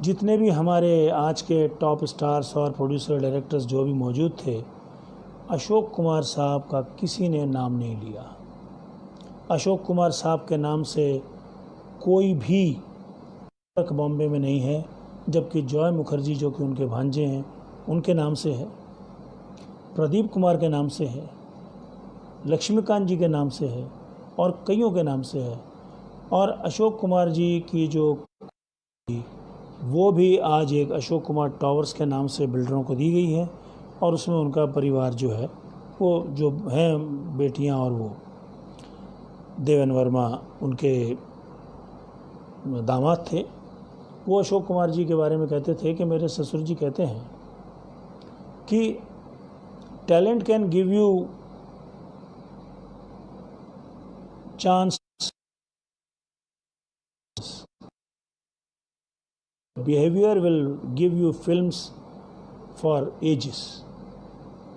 जितने भी हमारे आज के टॉप स्टार्स और प्रोड्यूसर डायरेक्टर्स जो भी मौजूद थे, अशोक कुमार साहब का किसी ने नाम नहीं लिया। अशोक कुमार साहब के नाम से कोई भी बॉम्बे में नहीं है, जबकि जॉय मुखर्जी जो कि उनके भांजे हैं उनके नाम से है, प्रदीप कुमार के नाम से है, लक्ष्मीकांत जी के नाम से है, और कईयों के नाम से है। और अशोक कुमार जी की जो वो भी आज एक अशोक कुमार टावर्स के नाम से बिल्डरों को दी गई है, और उसमें उनका परिवार जो है, वो जो हैं बेटियां, और वो देवन वर्मा उनके दामाद थे। वो अशोक कुमार जी के बारे में कहते थे कि मेरे ससुर जी कहते हैं कि talent can give you chance, behaviour will give you films for ages.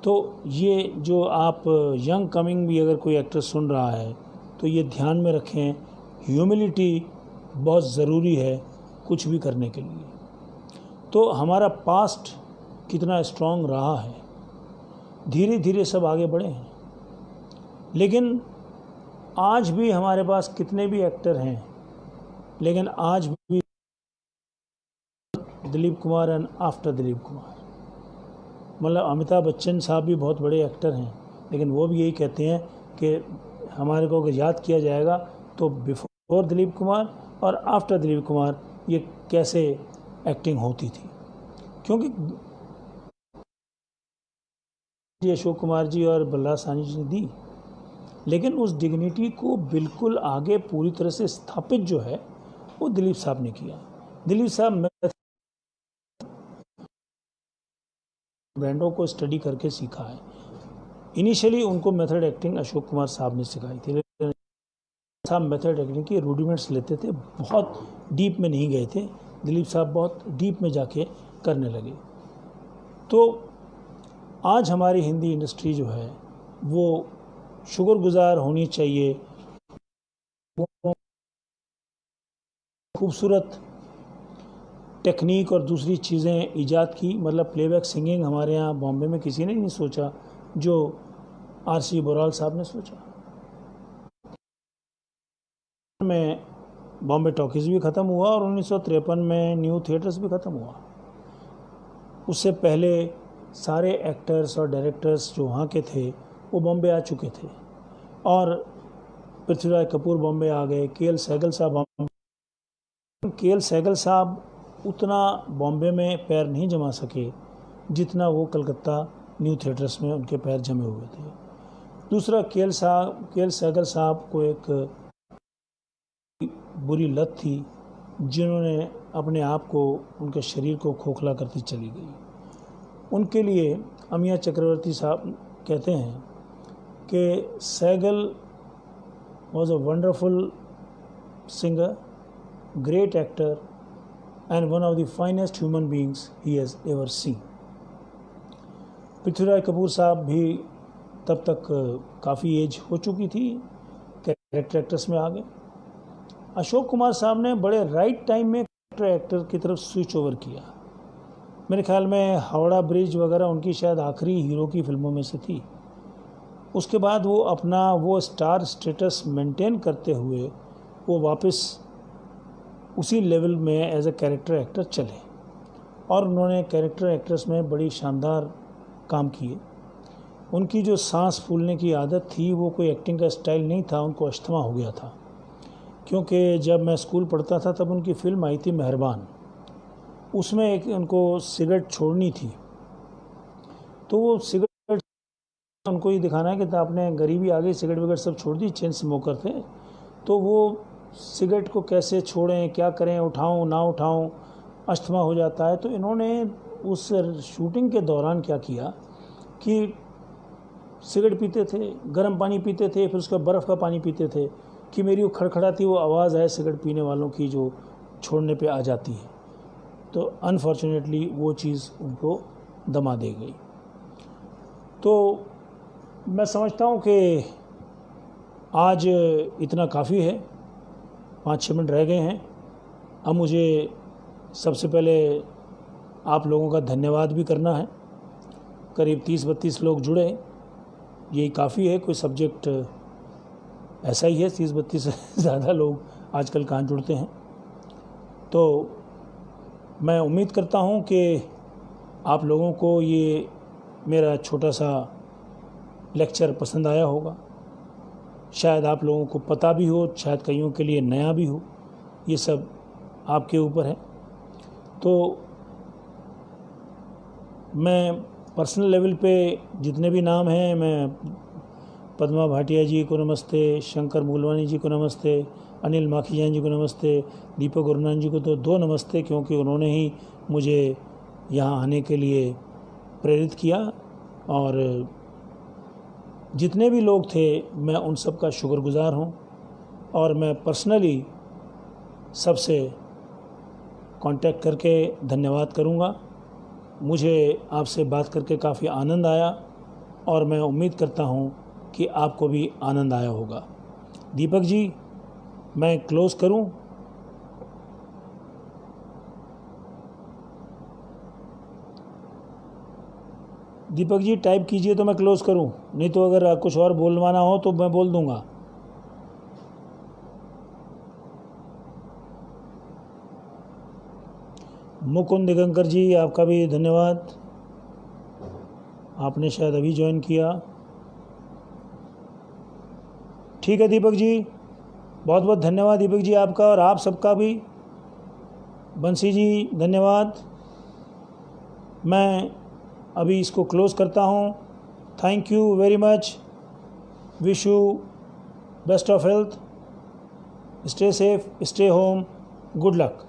तो ये जो आप यंग कमिंग भी अगर कोई एक्टर सुन रहा है तो ये ध्यान में रखें, ह्यूमिलिटी बहुत ज़रूरी है कुछ भी करने के लिए। तो हमारा पास्ट कितना स्ट्रांग रहा है, धीरे धीरे सब आगे बढ़े हैं, लेकिन आज भी हमारे पास कितने भी एक्टर हैं, लेकिन आज भी दिलीप कुमार एंड आफ्टर दिलीप कुमार, मतलब अमिताभ बच्चन साहब भी बहुत बड़े एक्टर हैं, लेकिन वो भी यही कहते हैं कि हमारे को अगर याद किया जाएगा तो बिफोर दिलीप कुमार और आफ्टर दिलीप कुमार ये कैसे एक्टिंग होती थी। क्योंकि अशोक कुमार जी और बलराज साहनी जी ने दी, लेकिन उस डिग्निटी को बिल्कुल आगे पूरी तरह से स्थापित जो है वो दिलीप साहब ने किया। दिलीप साहब ब्रांडों को स्टडी करके सीखा है। इनिशियली उनको मेथड एक्टिंग अशोक कुमार साहब ने सिखाई थी, लेकिन साहब मेथड एक्टिंग के रूडिमेंट्स लेते थे, बहुत डीप में नहीं गए थे। दिलीप साहब बहुत डीप में जाके करने लगे। तो आज हमारी हिंदी इंडस्ट्री जो है वो शुक्रगुजार होनी चाहिए, खूबसूरत टेक्निक और दूसरी चीज़ें ईजाद की। मतलब प्लेबैक सिंगिंग हमारे यहाँ बॉम्बे में किसी ने नहीं सोचा जो आर.सी. बोराल साहब ने सोचा। में बॉम्बे टॉकीज़ भी ख़त्म हुआ और 1953 में न्यू थिएटर्स भी ख़त्म हुआ। उससे पहले सारे एक्टर्स और डायरेक्टर्स जो वहाँ के थे वो बॉम्बे आ चुके थे, और पृथ्वीराज कपूर बॉम्बे आ गए, के.एल. सहगल साहब उतना बॉम्बे में पैर नहीं जमा सके जितना वो कलकत्ता न्यू थिएटर्स में उनके पैर जमे हुए थे। दूसरा, के.एल. सहगल साहब को एक बुरी लत थी जिन्होंने अपने आप को, उनके शरीर को खोखला करती चली गई। उनके लिए अमिया चक्रवर्ती साहब कहते हैं कि Sehgal was a wonderful singer, great actor, and one of the finest human beings he has ever seen. Prithviraj Kapoor साहब भी तब तक काफ़ी एज हो चुकी थी, कैरेक्टर एक्टर्स में आ गए। अशोक कुमार साहब ने बड़े राइट टाइम में कैरेक्टर एक्टर की तरफ स्विच ओवर किया। मेरे ख्याल में हावड़ा ब्रिज वगैरह उनकी शायद आखिरी हीरो की फिल्मों में से थी। उसके बाद वो अपना वो स्टार स्टेटस मेंटेन करते हुए वो वापस उसी लेवल में एज ए कैरेक्टर एक्टर चले और उन्होंने कैरेक्टर एक्ट्रेस में बड़ी शानदार काम किए। उनकी जो सांस फूलने की आदत थी वो कोई एक्टिंग का स्टाइल नहीं था, उनको अस्थमा हो गया था। क्योंकि जब मैं स्कूल पढ़ता था तब उनकी फ़िल्म आई थी मेहरबान, उसमें एक उनको सिगरेट छोड़नी थी, तो वो सिगरेट उनको ये दिखाना है कि आपने गरीबी आ गई, सिगरेट वगैरह सब छोड़ दी, चेन स्मोकर थे, तो वो सिगरेट को कैसे छोड़ें, क्या करें, उठाऊं ना उठाऊं, अस्थमा हो जाता है। तो इन्होंने उस शूटिंग के दौरान क्या किया कि सिगरेट पीते थे, गर्म पानी पीते थे, फिर उसका बर्फ़ का पानी पीते थे कि मेरी वो खड़खड़ाती वो आवाज़ है सिगरेट पीने वालों की जो छोड़ने पे आ जाती है। तो अनफॉर्चुनेटली वो चीज़ उनको दमा दे गई। तो मैं समझता हूँ कि आज इतना काफ़ी है, 5-6 मिनट रह गए हैं। अब मुझे सबसे पहले आप लोगों का धन्यवाद भी करना है। करीब 30-32 लोग जुड़े, यही काफ़ी है। कोई सब्जेक्ट ऐसा ही है, 30-32 से ज़्यादा लोग आजकल कहाँ जुड़ते हैं। तो मैं उम्मीद करता हूँ कि आप लोगों को ये मेरा छोटा सा लेक्चर पसंद आया होगा। शायद आप लोगों को पता भी हो, शायद कईयों के लिए नया भी हो, ये सब आपके ऊपर है। तो मैं पर्सनल लेवल पे जितने भी नाम हैं, मैं पद्मा भाटिया जी को नमस्ते, शंकर मूलवानी जी को नमस्ते, अनिल माखीजान जी को नमस्ते, दीपक गुरनान जी को तो 2 नमस्ते, क्योंकि उन्होंने ही मुझे यहाँ आने के लिए प्रेरित किया। और जितने भी लोग थे मैं उन सब का शुक्रगुज़ार हूँ और मैं पर्सनली सबसे कांटेक्ट करके धन्यवाद करूँगा। मुझे आपसे बात करके काफ़ी आनंद आया और मैं उम्मीद करता हूँ कि आपको भी आनंद आया होगा। दीपक जी, मैं क्लोज़ करूँ? दीपक जी टाइप कीजिए तो मैं क्लोज़ करूं, नहीं तो अगर कुछ और बोलवाना हो तो मैं बोल दूंगा। मुकुंद दिगंकर जी, आपका भी धन्यवाद, आपने शायद अभी ज्वाइन किया। ठीक है दीपक जी, बहुत बहुत धन्यवाद दीपक जी आपका और आप सबका भी। बंसी जी धन्यवाद। मैं अभी इसको क्लोज़ करता हूँ। Thank you very much. Wish you best of health, stay safe, stay home, good luck.